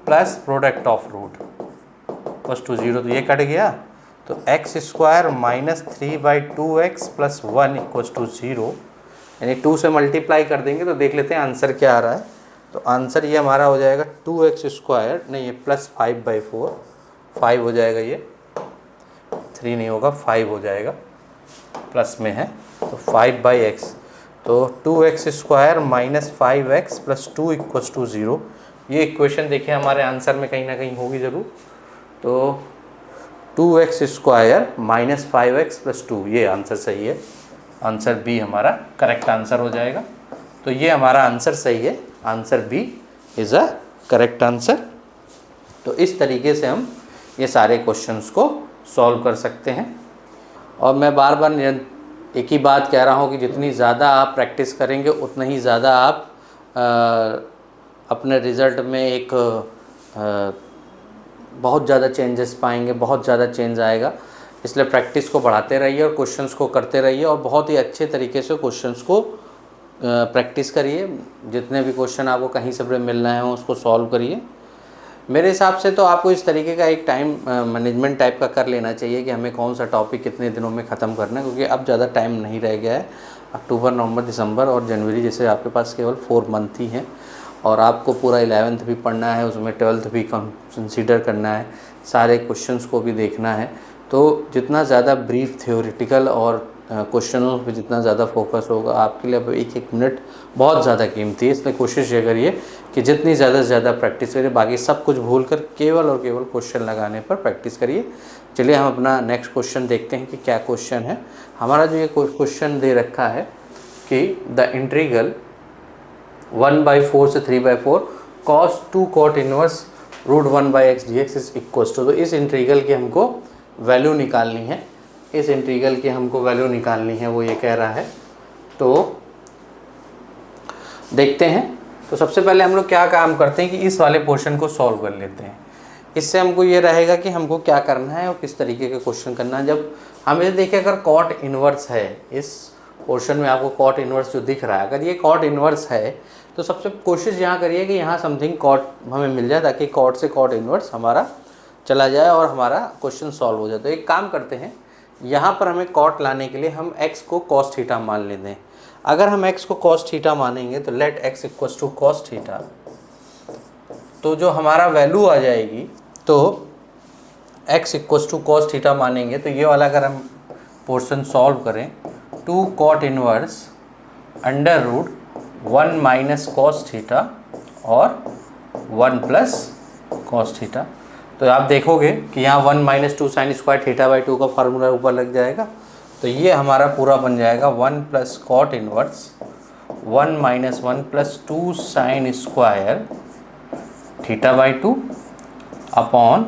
plus product of root equals to 0। तो ये कट गया, तो x square minus 3/2x plus 1 equals to 0, यानी 2 से मल्टीप्लाई कर देंगे तो देख लेते हैं आंसर क्या आ रहा है। तो आंसर ये हमारा हो जाएगा 2x स्क्वायर, नहीं ये प्लस 5/4, 5 हो जाएगा, ये 3 नहीं होगा 5 हो जाएगा, प्लस में है तो 5/x। तो 2x square minus 5x plus 2 equals to 0। ये इक्वेशन देखिए हमारे आंसर में कहीं ना कहीं होगी ज़रूर। तो 2x square minus 5x plus 2, ये आंसर सही है, आंसर बी हमारा करेक्ट आंसर हो जाएगा। तो ये हमारा आंसर सही है, answer b is a correct answer. तो इस तरीके से हम ये सारे क्वेश्चंस को सॉल्व कर सकते हैं। और मैं बार बार एक ही बात कह रहा हूँ कि जितनी ज़्यादा आप प्रैक्टिस करेंगे उतना ही ज़्यादा आप अपने रिज़ल्ट में एक बहुत ज़्यादा चेंजेस पाएंगे, बहुत ज़्यादा चेंज आएगा। इसलिए प्रैक्टिस को बढ़ाते रहिए और क्वेश्चंस को करते रहिए और बहुत ही अच्छे तरीके से क्वेश्चंस को प्रैक्टिस करिए। जितने भी क्वेश्चन आपको कहीं से भी मिल रहे हों उसको सॉल्व करिए। मेरे हिसाब से तो आपको इस तरीके का एक टाइम मैनेजमेंट टाइप का कर लेना चाहिए कि हमें कौन सा टॉपिक कितने दिनों में ख़त्म करना है, क्योंकि अब ज़्यादा टाइम नहीं रह गया है। अक्टूबर, नवंबर, दिसंबर और जनवरी जैसे आपके पास केवल 4 मंथ ही हैं, और आपको पूरा 11th भी पढ़ना है, उसमें 12th भी कंसीडर करना है, सारे क्वेश्चंस को भी देखना है। तो जितना ज़्यादा ब्रीफ थ्योरेटिकल और क्वेश्चनों पे जितना ज़्यादा फोकस होगा आपके लिए, अब एक एक मिनट बहुत ज़्यादा कीमती है, इसलिए कोशिश ये करिए कि जितनी ज़्यादा से ज़्यादा प्रैक्टिस करिए, बाकी सब कुछ भूल कर केवल और केवल क्वेश्चन लगाने पर प्रैक्टिस करिए। चलिए हम अपना नेक्स्ट क्वेश्चन देखते हैं कि क्या क्वेश्चन है हमारा। जो ये क्वेश्चन दे रखा है कि द इंटीग्रल 1/4 से 3/4 cos 2 cot inverse √1/x dx is equal to. तो इस इंटीग्रल की हमको वैल्यू निकालनी है, इस इंटीग्रल की हमको वैल्यू निकालनी है, वो ये कह रहा है। तो देखते हैं। तो सबसे पहले हम लोग क्या काम करते हैं कि इस वाले पोर्शन को सॉल्व कर लेते हैं। इससे हमको ये रहेगा कि हमको क्या करना है और किस तरीके का क्वेश्चन करना है। जब हम ये देखें अगर कॉट इन्वर्स है, इस पोर्शन में आपको कॉट इन्वर्स जो दिख रहा है, अगर ये कॉट इन्वर्स है तो सबसे कोशिश यहाँ करिए कि यहाँ समथिंग कॉट हमें मिल जाए, ताकि कॉट से कॉट इन्वर्स हमारा चला जाए और हमारा क्वेश्चन सॉल्व हो जाए। तो एक काम करते हैं, यहाँ पर हमें कॉट लाने के लिए हम x को cos थीटा मान लेते हैं। अगर हम x को cos थीटा मानेंगे तो let x equal to cos theta, तो जो हमारा वैल्यू आ जाएगी, तो x equal to cos theta मानेंगे तो ये वाला अगर हम पोर्शन सॉल्व करें, 2 cot inverse √1 minus cos theta और 1 प्लस cos थीटा। तो आप देखोगे कि यहाँ 1 माइनस 2 साइन स्क्वायर थीटा/2 का फार्मूला ऊपर लग जाएगा। तो ये हमारा पूरा बन जाएगा 1 plus cot inverse 1 minus 1 plus 2 sine square theta upon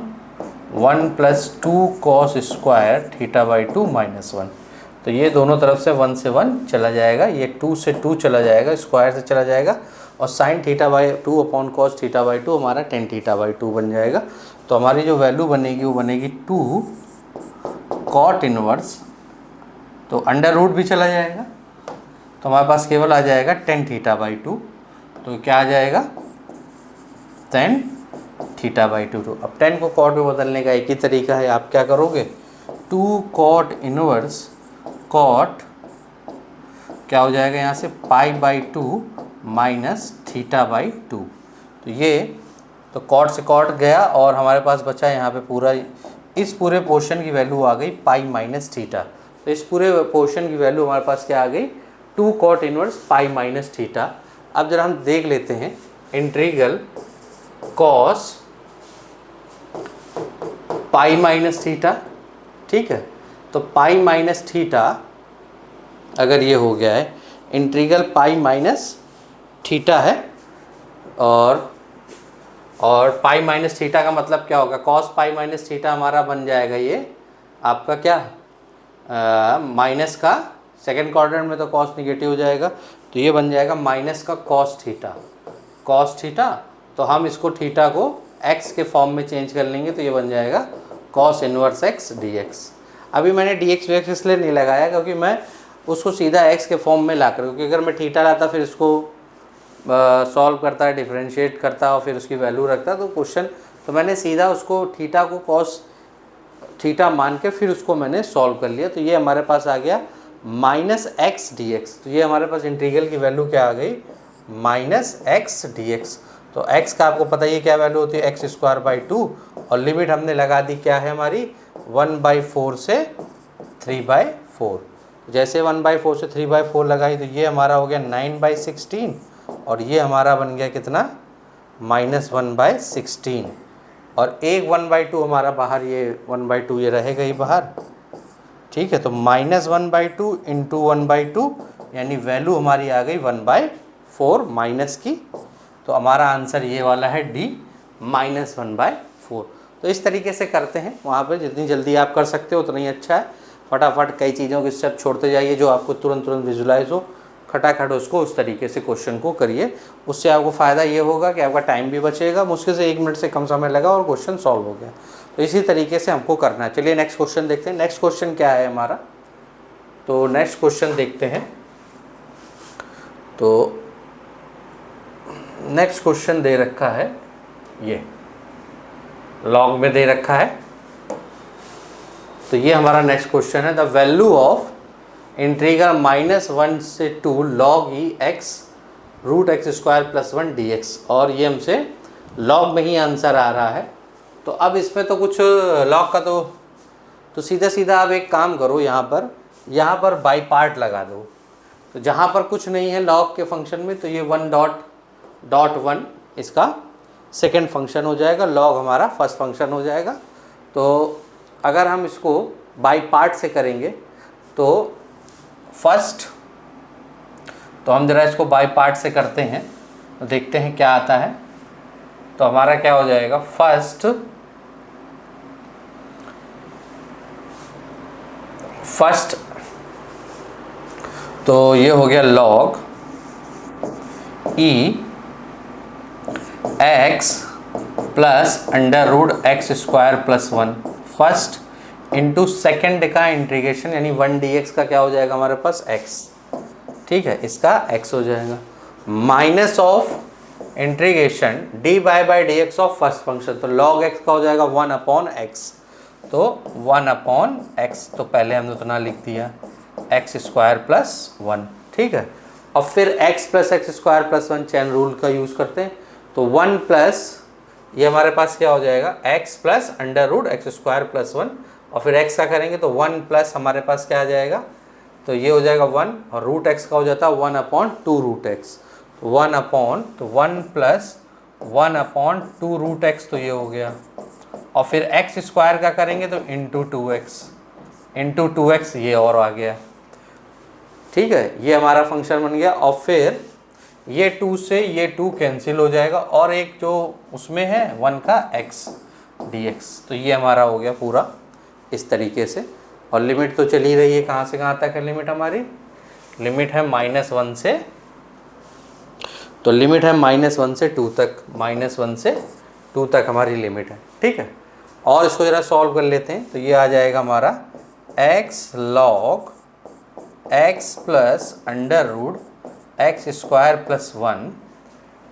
1 plus 2 cos square theta minus 1। तो ये दोनों तरफ से 1 से 1 चला जाएगा, ये 2 से 2 चला जाएगा, स्क्वायर से चला जाएगा, और साइन थीटा/2 अपॉन कॉस थीटा/2 हमारा टेन थीटा/2 बन जाएगा। तो हमारी जो वैल्यू बनेगी वो बनेगी 2 कॉट इनवर्स, तो अंडर रूट भी चला जाएगा, तो हमारे पास केवल आ जाएगा टेन थीटा/2। तो क्या आ जाएगा, टेन थीटा/2। अब 10 को कॉट में बदलने का एक ही तरीका है, आप क्या करोगे, 2 कॉट इनवर्स कॉट क्या हो जाएगा यहाँ से पाई/2 माइनस थीटा/2। तो ये तो कॉट से कॉट गया और हमारे पास बचा यहाँ पे पूरा, इस पूरे पोर्शन की वैल्यू आ गई पाई माइनस थीटा। तो इस पूरे पोर्शन की वैल्यू हमारे पास क्या आ गई, 2 cot inverse pi minus theta. अब जरा हम देख लेते हैं integral cos pi minus theta, ठीक है। तो पाई माइनस थीटा अगर ये हो गया है, इंटीग्रल पाई माइनस थीटा है, और पाई माइनस थीटा का मतलब क्या होगा, कॉस पाई माइनस थीटा हमारा बन जाएगा ये आपका क्या, माइनस का सेकेंड क्वाड्रेंट में तो कॉस निगेटिव हो जाएगा, तो ये बन जाएगा माइनस का कॉस थीटा। तो हम इसको थीटा को x के फॉर्म में चेंज कर लेंगे, तो ये बन जाएगा कॉस इनवर्स x dx। अभी मैंने dx vx इसलिए नहीं लगाया क्योंकि मैं उसको सीधा x के फॉर्म में ला कर, क्योंकि अगर मैं थीटा लाता फिर इसको सॉल्व करता है, डिफरेंशिएट करता और फिर उसकी वैल्यू रखता तो क्वेश्चन, तो मैंने सीधा उसको थीटा को कॉस थीटा मान के फिर उसको मैंने सॉल्व कर लिया। तो ये हमारे पास आ गया माइनस एक्स डी एक्स। तो ये हमारे पास इंटीग्रल की वैल्यू क्या आ गई, माइनस एक्स डी एक्स। तो x का आपको पता ही है क्या वैल्यू होती है, x²/2, और लिमिट हमने लगा दी क्या है हमारी 1/4 से 3/4। जैसे 1/4 से 3/4 लगाई तो ये हमारा हो गया 9/16, और ये हमारा बन गया कितना, -1/16, और एक 1/2 हमारा बाहर, ये 1/2 ये रहेगा ही बाहर, ठीक है। तो -1/2 इंटू 1/2 यानी वैल्यू हमारी आ गई 1/4 माइनस की। तो हमारा आंसर ये वाला है डी, -1/4। तो इस तरीके से करते हैं, वहाँ पे जितनी जल्दी आप कर सकते हो उतना ही अच्छा है। फटाफट कई चीज़ों के स्टेप छोड़ते जाइए जो आपको तुरंत विजुलाइज हो, खटाखट उसको उस तरीके से क्वेश्चन को करिए। उससे आपको फ़ायदा ये होगा कि आपका टाइम भी बचेगा, मुश्किल से 1 मिनट से कम समय लगा और क्वेश्चन सॉल्व हो गया। तो इसी तरीके से हमको करना है। चलिए नेक्स्ट क्वेश्चन देखते हैं। नेक्स्ट क्वेश्चन क्या है हमारा, तो नेक्स्ट क्वेश्चन देखते हैं। तो नेक्स्ट क्वेश्चन दे रखा है ये, लॉग में दे रखा है। तो ये हमारा नेक्स्ट क्वेश्चन है, द वैल्यू ऑफ इंटीग्रल -1 से 2 log e x root x square plus 1 dx, और ये हमसे लॉग में ही आंसर आ रहा है। तो अब इसमें तो कुछ लॉग का तो सीधा सीधा आप एक काम करो, यहाँ पर बाई पार्ट लगा दो। तो जहाँ पर कुछ नहीं है लॉग के फंक्शन में, तो ये 1.1 इसका सेकेंड फंक्शन हो जाएगा, लॉग हमारा फर्स्ट फंक्शन हो जाएगा। तो अगर हम इसको बाई पार्ट से करेंगे तो हम ज़रा इसको बाई पार्ट से करते हैं, तो देखते हैं क्या आता है। तो हमारा क्या हो जाएगा, फर्स्ट तो ये हो गया log e x plus under root x square plus 1 first into second का इंटीग्रेशन, यानी 1 dx का क्या हो जाएगा हमारे पास x, ठीक है, इसका x हो जाएगा, minus of integration dy by dx of first function. तो log x का हो जाएगा 1/x, तो 1/x, तो पहले हमने उतना लिख दिया एक्स स्क्वायर प्लस 1, ठीक है। और फिर x plus x square plus 1 chain rule का यूज़ करते हैं, तो 1 प्लस ये हमारे पास क्या हो जाएगा x plus under root x square plus 1, और फिर x का करेंगे तो 1 प्लस हमारे पास क्या आ जाएगा, तो ये हो जाएगा 1, और रूट x का हो जाता है 1/2 रूट एक्स, तो 1 प्लस 1/2 रूट एक्स, तो ये हो गया। और फिर एक्स स्क्वायर का करेंगे तो इंटू 2x ये और आ गया, ठीक है, ये हमारा फंक्शन बन गया। और फिर ये 2 से ये 2 कैंसिल हो जाएगा, और एक जो उसमें है 1 का x dx, तो ये हमारा हो गया पूरा इस तरीके से। और लिमिट तो चली रही है, कहाँ से कहाँ तक है लिमिट हमारी, लिमिट है -1 से, तो लिमिट है -1 से 2 तक, -1 से 2 तक हमारी लिमिट है, ठीक है। और इसको ज़रा सॉल्व कर लेते हैं, तो ये आ जाएगा हमारा x log x plus under root x square plus 1,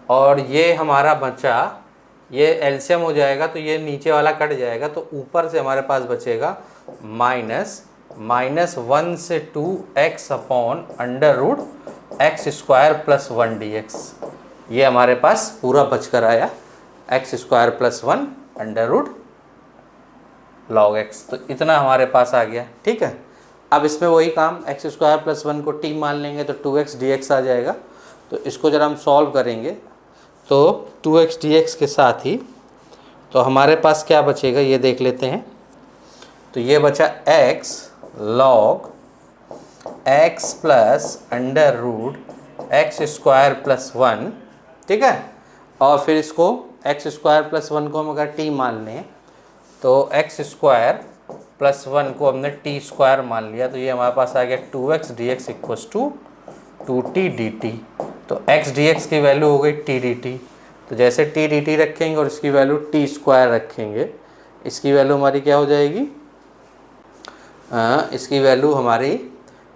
और ये हमारा बचा, ये एलसीएम हो जाएगा, तो ये नीचे वाला कट जाएगा, तो ऊपर से हमारे पास बचेगा -1 से 2x upon under root x square plus 1 dx, ये हमारे पास पूरा बच कर आया x square plus 1 under root log x, तो इतना हमारे पास आ गया, ठीक है। अब इसमें वही काम, एक्स स्क्वायर प्लस 1 को t मान लेंगे तो 2x dx आ जाएगा। तो इसको जरा हम सॉल्व करेंगे, तो 2x dx के साथ ही तो हमारे पास क्या बचेगा ये देख लेते हैं। तो ये बचा x log x plus under root x square plus 1, ठीक है। और फिर इसको एक्स स्क्वायर प्लस 1 को हम अगर t मान लें, तो एक्स स्क्वायर प्लस 1 को हमने टी स्क्वायर मान लिया, तो ये हमारे पास आ गया 2x dx equals to 2t dt। तो x dx की वैल्यू हो गई t dt, तो जैसे t dt रखेंगे और इसकी वैल्यू t स्क्वायर रखेंगे, इसकी वैल्यू हमारी क्या हो जाएगी, इसकी वैल्यू हमारी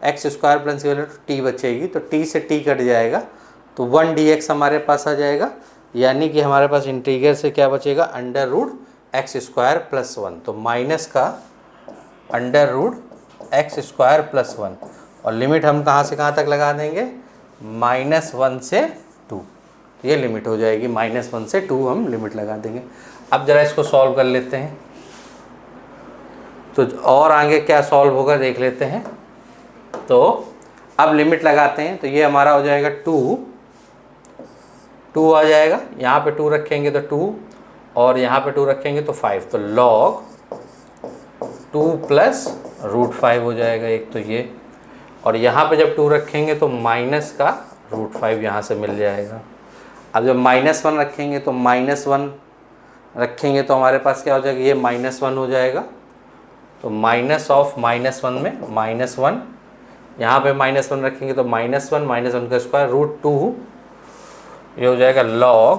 एक्स स्क्वायर प्लस की वैल्यू t बचेगी, तो t से t कट जाएगा, तो 1 dx हमारे पास आ जाएगा, यानी कि हमारे पास इंटीग्रल से क्या बचेगा, under root x square plus 1, तो माइनस का under root x square plus 1, और लिमिट हम कहाँ से कहाँ तक लगा देंगे, -1 से 2, तो ये लिमिट हो जाएगी, -1 से 2 हम लिमिट लगा देंगे। अब ज़रा इसको सॉल्व कर लेते हैं, तो और आगे क्या सॉल्व होगा देख लेते हैं। तो अब लिमिट लगाते हैं, तो ये हमारा हो जाएगा 2 आ जाएगा, यहाँ पे 2 रखेंगे तो 2, और यहाँ पे 2 रखेंगे तो 5, तो log 2 प्लस रूट 5 हो जाएगा एक, तो ये, और यहाँ पे जब 2 रखेंगे तो माइनस का रूट 5 यहाँ से मिल जाएगा। अब जब -1 रखेंगे तो -1 रखेंगे तो हमारे पास क्या हो जाएगा, ये -1 हो जाएगा, तो माइनस ऑफ -1 में -1, यहाँ पे -1 रखेंगे तो -1 का स्क्वायर √2, ये हो जाएगा log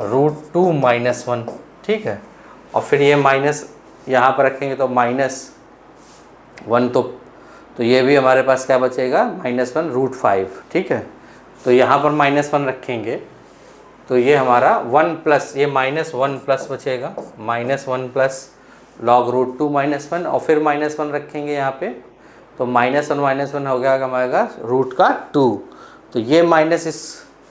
√2 -1, ठीक है। और फिर ये माइनस यहाँ पर रखेंगे तो -1, तो ये भी हमारे पास क्या बचेगा, -1 √5, ठीक है। तो यहाँ पर -1 रखेंगे तो ये हमारा 1 प्लस ये -1 प्लस बचेगा, -1 प्लस log रूट 2 -1 और फिर -1 रखेंगे यहाँ पे, तो -1 हो गया हमारा रूट का 2, तो ये माइनस इस,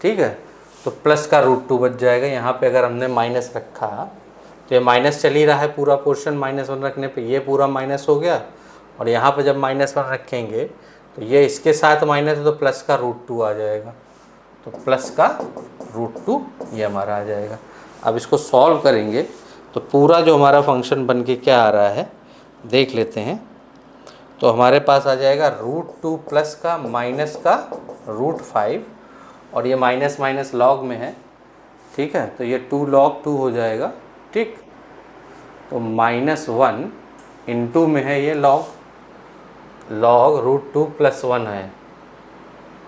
ठीक है, तो प्लस का रूट 2 बच जाएगा। यहाँ पे अगर हमने माइनस रखा तो ये माइनस चल ही रहा है पूरा पोर्शन, -1 रखने पे ये पूरा माइनस हो गया, और यहाँ पे जब -1 रखेंगे तो ये इसके साथ माइनस है तो प्लस का रूट 2 आ जाएगा, तो प्लस का रूट 2 ये हमारा आ जाएगा। अब इसको सॉल्व करेंगे तो पूरा जो हमारा फंक्शन बन के क्या आ रहा है देख लेते हैं। तो हमारे पास आ जाएगा रूट 2 प्लस का माइनस का रूट 5, और ये माइनस माइनस लॉग में है, ठीक है, तो ये 2 log 2 हो जाएगा, ठीक। तो -1 इंटू में है ये लॉग रूट 2 प्लस 1 है,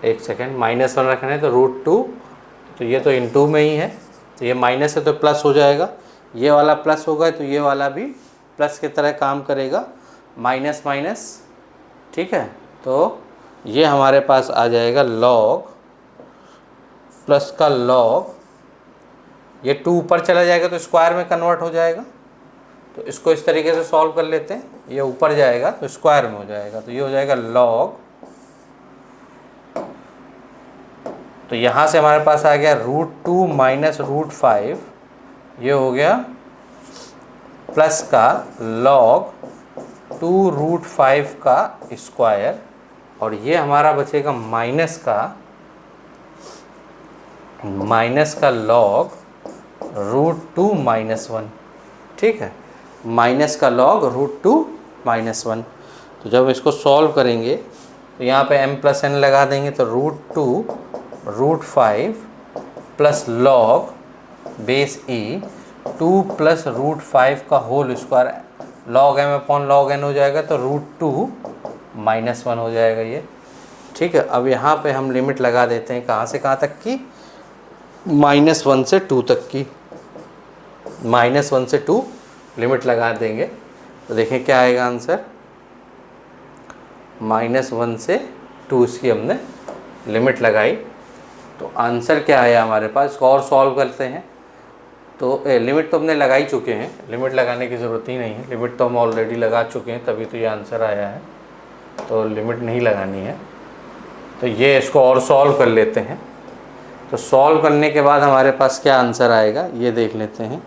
एक सेकेंड, -1 रखना है तो रूट 2, तो ये तो इंटू में ही है, तो ये माइनस है तो प्लस हो जाएगा, ये वाला प्लस होगा तो ये वाला भी प्लस की तरह काम करेगा, माइनस माइनस, ठीक है। तो ये हमारे पास आ जाएगा लॉग प्लस का लॉग, ये 2 ऊपर चला जाएगा तो स्क्वायर में कन्वर्ट हो जाएगा, तो इसको इस तरीके से सॉल्व कर लेते हैं, ये ऊपर जाएगा तो स्क्वायर में हो जाएगा, तो ये हो जाएगा लॉग, तो यहाँ से हमारे पास आ गया रूट 2 माइनस रूट 5, ये हो गया प्लस का लॉग 2 रूट 5 का स्क्वायर, और ये हमारा बचेगा माइनस का लॉग रूट 2 -1, ठीक है, माइनस का लॉग रूट 2 -1। तो जब इसको सॉल्व करेंगे तो यहाँ पे m + n लगा देंगे, तो root 2 root 5 plus log base e 2 plus root 5 का होल स्क्वायर, log m अपॉन log n हो जाएगा, तो रूट 2 -1 हो जाएगा ये, ठीक है। अब यहाँ पे हम लिमिट लगा देते हैं, कहाँ से कहाँ तक की, -1 से 2 तक की, -1 से 2 लिमिट लगा देंगे, तो देखें क्या आएगा आंसर, -1 से 2 इसकी हमने लिमिट लगाई, तो आंसर क्या आया हमारे पास। इसको और सॉल्व करते हैं, तो लिमिट तो हमने लगा ही चुके हैं, लिमिट लगाने की ज़रूरत ही नहीं है, लिमिट तो हम ऑलरेडी लगा चुके हैं, तभी तो ये आंसर आया है, तो लिमिट नहीं लगानी है। तो ये इसको और सॉल्व कर लेते हैं, तो सॉल्व करने के बाद हमारे पास क्या आंसर आएगा ये देख लेते हैं।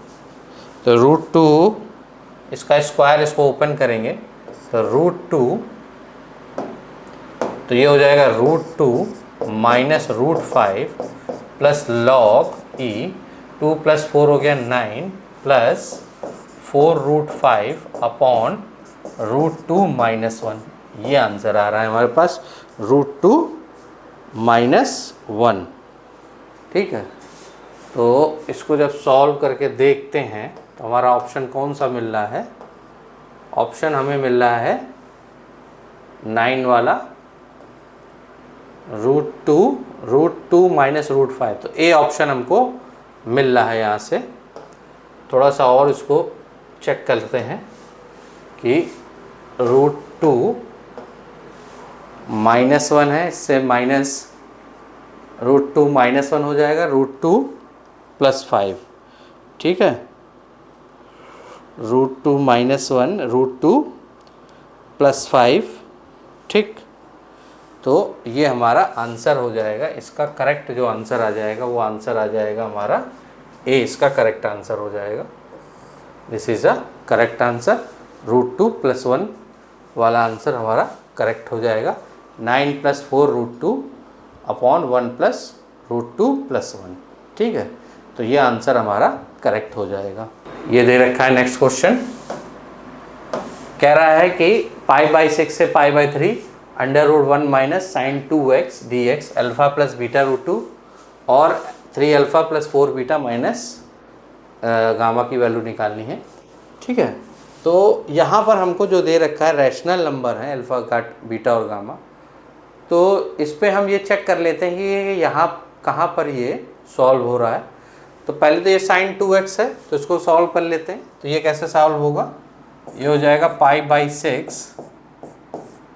तो रूट 2 इसका स्क्वायर, इसको ओपन करेंगे तो रूट 2, तो ये हो जाएगा root 2 minus root 5 plus log e, 2 + 4 हो गया 9 प्लस 4 रूट 5 अपॉन रूट 2 -1, ये आंसर आ रहा है हमारे पास, रूट 2 -1, ठीक है। तो इसको जब सॉल्व करके देखते हैं तो हमारा ऑप्शन कौन सा मिल रहा है, ऑप्शन हमें मिल रहा है 9 वाला, रूट टू माइनस रूट 5, तो ए ऑप्शन हमको मिल रहा है। यहाँ से थोड़ा सा और इसको चेक करते हैं कि रूट 2 -1 है, इससे माइनस रूट 2 -1 हो जाएगा, रूट 2 + 5, ठीक है, रूट 2 -1 रूट 2 + 5, ठीक। तो ये हमारा आंसर हो जाएगा, इसका करेक्ट जो आंसर आ जाएगा वो आंसर आ जाएगा हमारा ए, इसका करेक्ट आंसर हो जाएगा, this is a correct answer, root 2 + 1 वाला आंसर हमारा करेक्ट हो जाएगा, 9 + 4 रूट 2 अपॉन 1 + रूट 2 + 1, ठीक है। तो ये आंसर हमारा करेक्ट हो जाएगा। ये दे रखा है नेक्स्ट क्वेश्चन, कह रहा है कि π/6 से π/3 √1 minus sin 2x dx alpha plus beta root 2 और 3 अल्फ़ा + 4 बीटा माइनस गामा की वैल्यू निकालनी है, ठीक है। तो यहाँ पर हमको जो दे रखा है रैशनल नंबर है अल्फ़ा बीटा और गामा, तो इस पे हम ये चेक कर लेते हैं कि यहाँ कहाँ पर ये सॉल्व हो रहा है। तो पहले तो ये sin 2x है, तो इसको सॉल्व कर लेते हैं। तो ये कैसे सॉल्व होगा, ये हो जाएगा π/6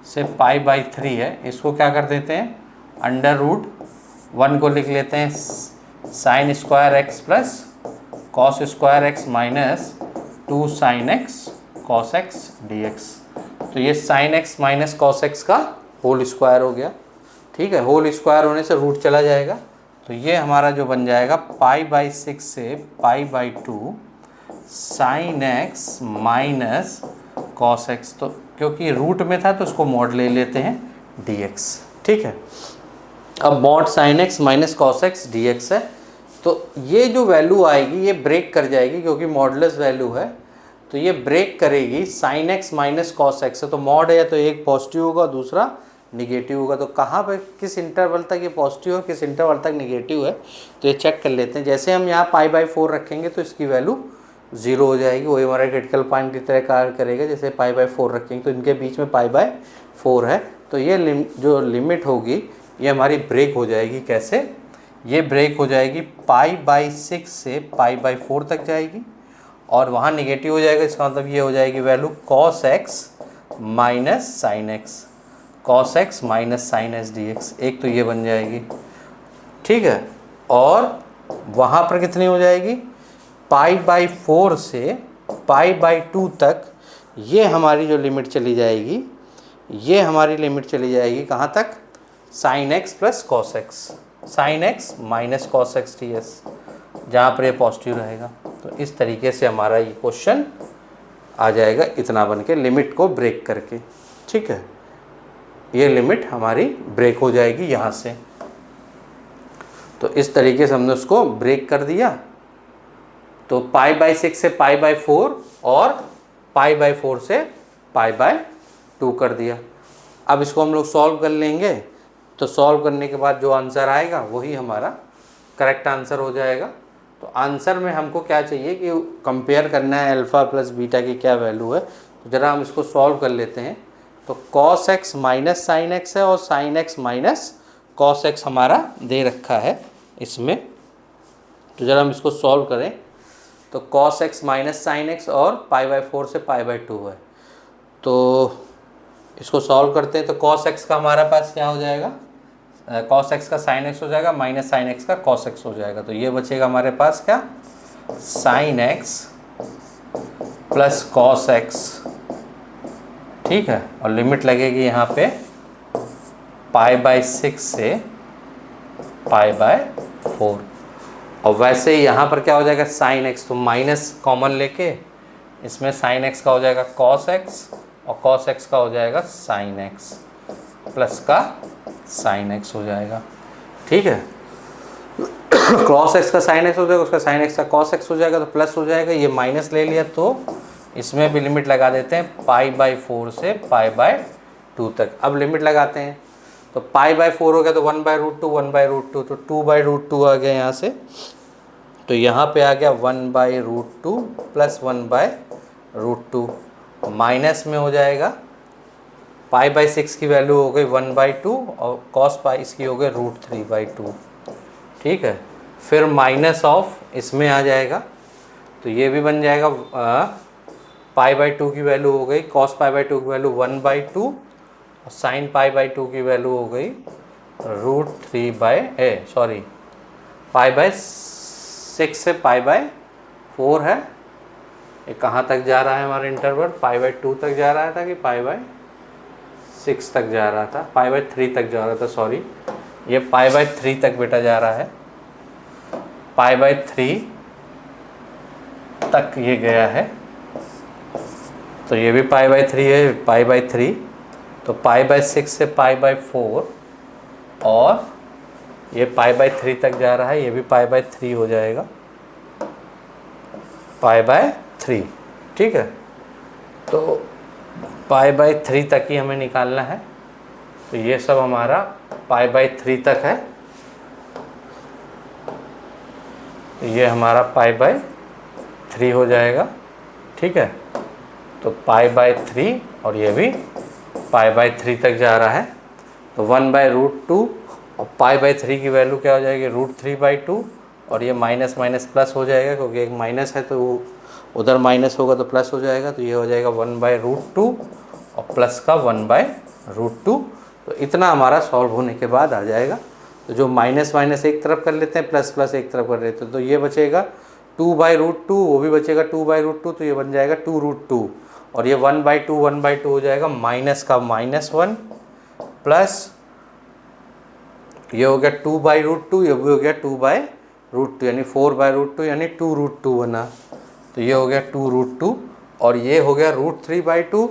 से π/3 है, इसको क्या कर देते हैं √1 को लिख लेते हैं sign square x plus cos square x minus 2 sine x cos x d x. तो ये sign X minus cos x का होल स्क्वायर हो गया। ठीक है, होल स्क्वायर होने से रूट चला जाएगा, तो ये हमारा जो बन जाएगा π/6 से π/2 sine X minus cos X. तो क्योंकि रूट में था तो उसको मॉड ले लेते हैं dx। ठीक है, अब mod sine X minus cos x d x है, तो ये जो वैल्यू आएगी ये ब्रेक कर जाएगी क्योंकि मॉडलेस वैल्यू है, तो ये ब्रेक करेगी sign X minus cos x है। तो मॉड है तो एक पॉजिटिव होगा दूसरा निगेटिव होगा। तो कहाँ पे किस इंटरवल तक ये पॉजिटिव है किस इंटरवल तक निगेटिव है, तो ये चेक कर लेते हैं। जैसे हम यहाँ π/4 रखेंगे तो इसकी वैल्यू 0 हो जाएगी, वही हमारा क्रिटिकल पॉइंट की तरह कार्य करेगा। जैसे π/4 रखेंगे तो इनके बीच में π/4 है, तो ये जो लिमिट होगी ये हमारी ब्रेक हो जाएगी। कैसे? ये ब्रेक हो जाएगी π/6 से π/4 तक जाएगी और वहाँ निगेटिव हो जाएगा। इसका मतलब ये हो जाएगी value cos x minus sin x, cos x minus sin s d x. एक तो ये बन जाएगी। ठीक है, और वहाँ पर कितनी हो जाएगी π/4 से π/2 तक ये हमारी जो लिमिट चली जाएगी, ये हमारी लिमिट चली जाएगी कहाँ तक? Sine x plus cos x, sign X minus cos x T S, जहाँ पर ये पॉजिटिव रहेगा। तो इस तरीके से हमारा ये क्वेश्चन आ जाएगा इतना बन के, लिमिट को ब्रेक करके। ठीक है, ये लिमिट हमारी ब्रेक हो जाएगी यहाँ से। तो इस तरीके से हमने उसको ब्रेक कर दिया। तो π/6 से π/4 और π/4 से π/2 कर दिया। अब इसको हम लोग सॉल्व कर लेंगे, तो सॉल्व करने के बाद जो आंसर आएगा वही हमारा करेक्ट आंसर हो जाएगा। तो आंसर में हमको क्या चाहिए कि कंपेयर करना है अल्फ़ा प्लस बीटा की क्या वैल्यू है। तो ज़रा हम इसको सॉल्व कर लेते हैं। तो cos x minus sin x है और sin x minus cos x हमारा दे रखा है इसमें। तो ज़रा हम इसको सॉल्व करें। तो cos x minus sin x और π/4 से π/2 है, तो इसको सॉल्व करते हैं। तो cos x का हमारा पास क्या हो जाएगा? cos x का साइन एक्स हो जाएगा माइनस साइन एक्स का cos x हो जाएगा। तो ये बचेगा हमारे पास क्या? Sine x plus cos x. ठीक है, और लिमिट लगेगी यहाँ पे π/6 से π/4। और वैसे ही यहाँ पर क्या हो जाएगा? साइन एक्स, तो माइनस कॉमन लेके इसमें साइन एक्स का हो जाएगा कॉस एक्स और कॉस एक्स का हो जाएगा साइन एक्स, प्लस का साइन एक्स हो जाएगा। ठीक है, कॉस एक्स का साइन एक्स हो जाएगा, उसका साइन एक्स का कॉस एक्स हो जाएगा, तो प्लस हो जाएगा। ये माइनस ले लिया तो इसमें भी लिमिट लगा देते हैं π/4 से π/2 तक। अब लिमिट लगाते हैं, तो π/4 हो गया तो 1/√2 1/√2, तो 2/√2 आ गया यहाँ से। तो यहाँ पे आ गया 1/√2 प्लस 1/√2, माइनस में हो जाएगा π/6 की वैल्यू हो गई 1/2 और cos पाई इसकी हो गई √3/2। ठीक है, फिर माइनस ऑफ इसमें आ जाएगा, तो ये भी बन जाएगा π/2 की वैल्यू हो गई cos π/2 की वैल्यू 1/2 और साइन π/2 की वैल्यू हो गई π/6 से π/4 है। ये कहाँ तक जा रहा है हमारा इंटरवल? π/2 तक जा रहा था कि π/6 तक जा रहा था? π/3 तक जा रहा था, सॉरी, ये π/3 तक बेटा जा रहा है। π/3 तक ये गया है, तो ये भी π/3 है, π/3। तो π/6 से π/4 और ये π/3 तक जा रहा है, ये भी π/3 हो जाएगा, π/3। ठीक है, तो π/3 तक ही हमें निकालना है। तो ये सब हमारा π/3 तक है, तो ये हमारा π/3 हो जाएगा। ठीक है, तो π/3 और ये भी π/3 तक जा रहा है, तो 1/√2 और π/3 की वैल्यू क्या हो जाएगी? √3/2 और ये माइनस माइनस प्लस हो जाएगा, क्योंकि एक माइनस है तो उधर माइनस होगा तो प्लस हो जाएगा। तो ये हो जाएगा 1/√2 और प्लस का 1/√2। तो इतना हमारा सॉल्व होने के बाद आ जाएगा तो जो माइनस माइनस एक तरफ कर लेते हैं, प्लस प्लस एक तरफ कर लेते हैं, तो ये बचेगा 2/√2, वो भी बचेगा 2/√2, तो ये बन जाएगा 2√2, और ये 1/2 हो जाएगा, माइनस का -1 प्लस ये हो गया 2/√2, ये भी हो गया 2/√2, यानी 4/√2 यानी 2√2 बना। तो ये हो गया 2√2, और ये हो गया √3/2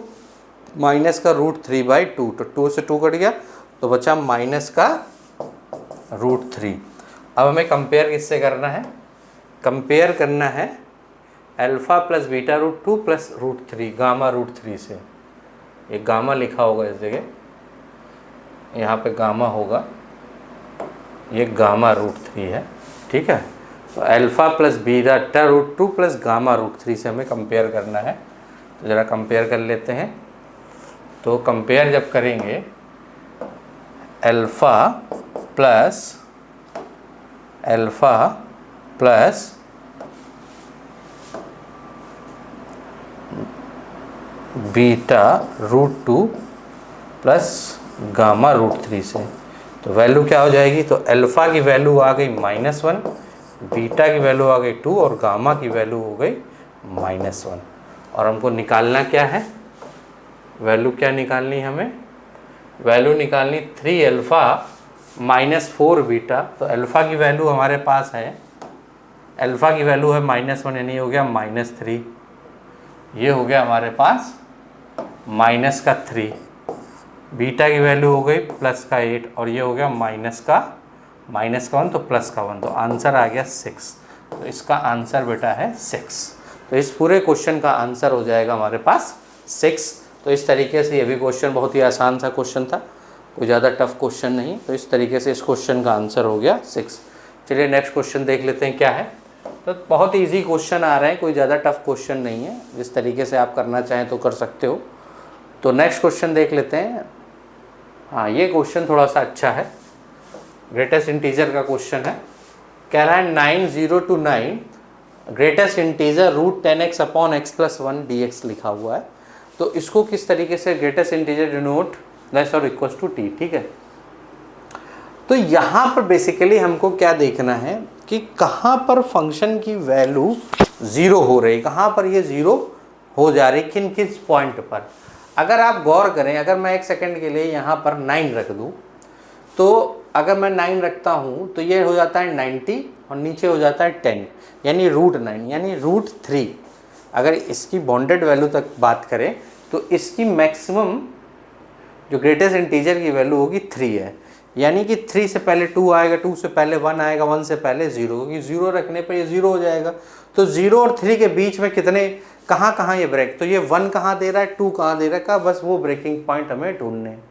माइनस का √3/2, तो 2 से 2 कट गया तो बचा माइनस का √3। अब हमें कंपेयर किससे करना है? कंपेयर करना है अल्फ़ा प्लस बीटा√2 प्लस √3, गामा √3 से। ये गामा लिखा होगा इस जगह, यहाँ पे गामा होगा, ये गामा √3 है, ठीक है। तो अल्फ़ा प्लस बीटा√2 प्लस गामा √3 से हमें कंपेयर करना है। तो ज़रा कंपेयर कर लेते हैं। तो कंपेयर जब करेंगे अल्फ़ा प्लस बीटा√2 प्लस गामा √3 से, तो वैल्यू क्या हो जाएगी? तो अल्फ़ा की वैल्यू आ गई -1, बीटा की वैल्यू आ गई 2 और गामा की वैल्यू हो गई -1। और हमको निकालना क्या है? वैल्यू क्या निकालनी है हमें? वैल्यू निकालनी 3 अल्फ़ा -4 बीटा। तो अल्फ़ा की वैल्यू हमारे पास है, अल्फ़ा की वैल्यू है -1, यानी हो गया -3। ये हो गया हमारे पास -3। बीटा की वैल्यू हो गई +8, और ये हो गया -1 तो +1, तो आंसर आ गया 6। तो इसका आंसर बेटा है 6। तो इस पूरे क्वेश्चन का आंसर हो जाएगा हमारे पास 6। तो इस तरीके से ये भी क्वेश्चन बहुत ही आसान सा क्वेश्चन था, कोई ज़्यादा टफ क्वेश्चन नहीं। तो इस तरीके से इस क्वेश्चन का आंसर हो गया 6। चलिए नेक्स्ट क्वेश्चन देख लेते हैं क्या है। तो बहुत ईजी क्वेश्चन आ रहे हैं, कोई ज़्यादा टफ क्वेश्चन नहीं है, जिस तरीके से आप करना चाहें तो कर सकते हो। तो नेक्स्ट क्वेश्चन देख लेते हैं। हाँ, ये क्वेश्चन थोड़ा सा अच्छा है, ग्रेटेस्ट इंटीजर का क्वेश्चन है। कह रहा है 9 0 to 9 greatest integer √10x upon x+1 dx लिखा हुआ है। तो इसको किस तरीके से ग्रेटेस्ट इंटीजर डिनोट लेस और इक्वल टू t, ठीक है। तो यहाँ पर बेसिकली हमको क्या देखना है कि कहाँ पर फंक्शन की वैल्यू 0 हो रही, कहाँ पर ये 0 हो जा रही, किन किस पॉइंट पर। अगर आप गौर करें, अगर मैं 1 सेकंड के लिए यहाँ पर 9 रख दूँ, तो अगर मैं 9 रखता हूँ तो ये हो जाता है 90 और नीचे हो जाता है 10, यानी √9 यानी √3। अगर इसकी बॉन्डेड वैल्यू तक बात करें तो इसकी मैक्सिमम जो ग्रेटेस्ट इंटीजर की वैल्यू होगी 3 है, यानी कि 3 से पहले 2 आएगा, 2 से पहले 1 आएगा, 1 से पहले 0, क्योंकि 0 रखने पर ये 0 हो जाएगा। तो 0 और 3 के बीच में कितने, कहाँ ये ब्रेक, तो ये 1 कहाँ दे रहा है, 2 कहाँ दे रहा है, बस वो ब्रेकिंग पॉइंट हमें ढूंढने हैं।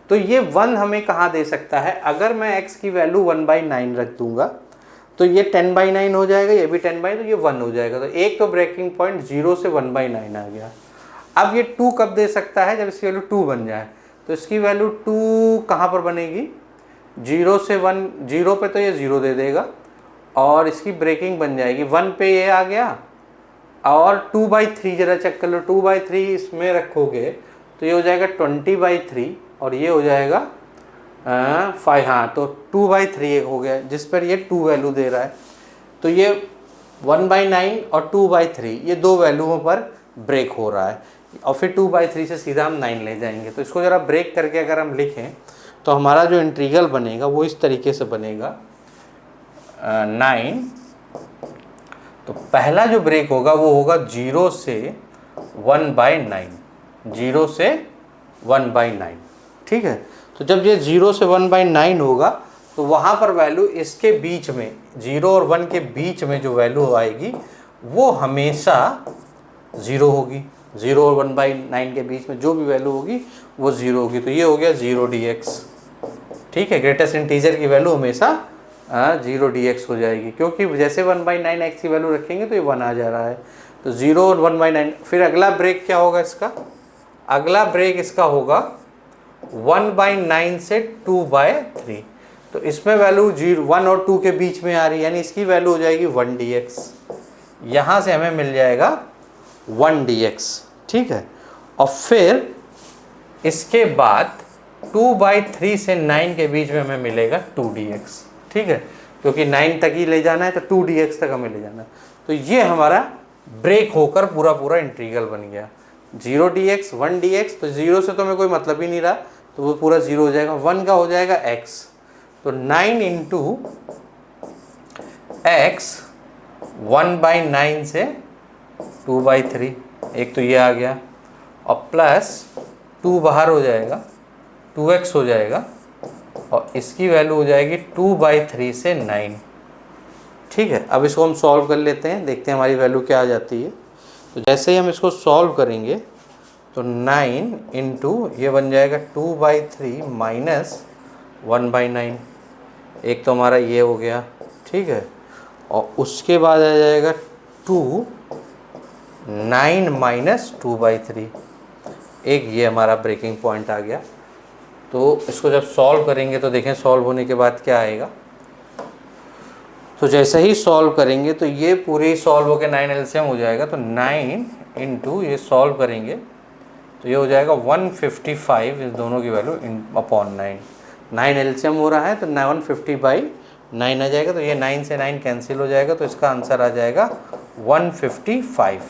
तो ये 1 हमें कहाँ दे सकता है? अगर मैं x की वैल्यू 1/9 रख दूंगा तो ये 10/9 हो जाएगा, ये भी 10/9, तो ये 1 हो जाएगा। तो एक तो ब्रेकिंग पॉइंट 0 से 1/9 आ गया। अब ये 2 कब दे सकता है? जब इसकी वैल्यू 2 बन जाए। तो इसकी वैल्यू 2 कहाँ पर बनेगी? 0 से 1, 0 पे तो ये 0 दे देगा और इसकी ब्रेकिंग बन जाएगी 1 पे ये आ गया, और 2/3 जरा चेक कर लो, 2/3 इसमें रखोगे तो ये हो जाएगा 20/3 और ये हो जाएगा 5। हाँ, तो 2/3 एक हो गया जिस पर ये 2 वैल्यू दे रहा है। तो ये 1/9 और 2/3 ये 2 वैल्यूओं पर ब्रेक हो रहा है, और फिर 2/3 से सीधा हम 9 ले जाएंगे। तो इसको ज़रा ब्रेक करके अगर हम लिखें तो हमारा जो इंटीग्रल बनेगा वो इस तरीके से बनेगा 9। तो पहला जो ब्रेक होगा वो होगा 0 से 1/9, 0 से 1/9, ठीक है। तो जब ये 0 से 1/9 होगा तो वहाँ पर वैल्यू इसके बीच में, 0 और 1 के बीच में जो वैल्यू आएगी वो हमेशा 0 होगी। 0 और 1/9 के बीच में जो भी वैल्यू होगी वो 0 होगी। तो ये हो गया 0 dx, ठीक है। ग्रेटेस्ट इंटीजर की वैल्यू हमेशा 0 dx हो जाएगी, क्योंकि जैसे 1/9 x की वैल्यू रखेंगे तो ये 1 आ जा रहा है। तो 0 और 1/9। फिर अगला ब्रेक क्या होगा इसका? अगला ब्रेक इसका होगा 1/9 से 2/3। तो इसमें वैल्यू 1 और 2 के बीच में आ रही है, यानी इसकी वैल्यू हो जाएगी 1 dx। यहाँ से हमें मिल जाएगा 1 dx, ठीक है। और फिर इसके बाद 2/3 से 9 के बीच में हमें मिलेगा 2dx, ठीक है, क्योंकि 9 तक ही ले जाना है तो 2dx तक हमें ले जाना है। तो ये हमारा ब्रेक होकर पूरा पूरा इंटीग्रल बन गया। 0dx 1dx, तो 0 से तो हमें कोई मतलब ही नहीं रहा, तो वो पूरा 0 हो जाएगा। 1 का हो जाएगा x, तो 9 इंटू x 1/9 से 2/3, एक तो ये आ गया, और प्लस 2 बाहर हो जाएगा, 2x हो जाएगा, और इसकी वैल्यू हो जाएगी 2/3 से 9, ठीक है। अब इसको हम सॉल्व कर लेते हैं, देखते हैं हमारी वैल्यू क्या आ जाती है। तो जैसे ही हम इसको सॉल्व करेंगे तो 9 इंटू ये बन जाएगा 2/3 माइनस 1/9, एक तो हमारा ये हो गया, ठीक है, और उसके बाद आ जाएगा 9 माइनस 2/3, एक ये हमारा ब्रेकिंग पॉइंट आ गया। तो इसको जब सॉल्व करेंगे तो देखें सॉल्व होने के बाद क्या आएगा। तो जैसे ही सॉल्व करेंगे तो ये पूरी सॉल्व होकर 9 एलसीएम हो जाएगा, तो 9 इंटू ये सॉल्व करेंगे तो ये हो जाएगा 155, इस दोनों की वैल्यू अपॉन 9 एलसीएम हो रहा है, तो 150/9 आ जाएगा। तो ये 9 से 9 कैंसिल हो जाएगा, तो इसका आंसर आ जाएगा 155।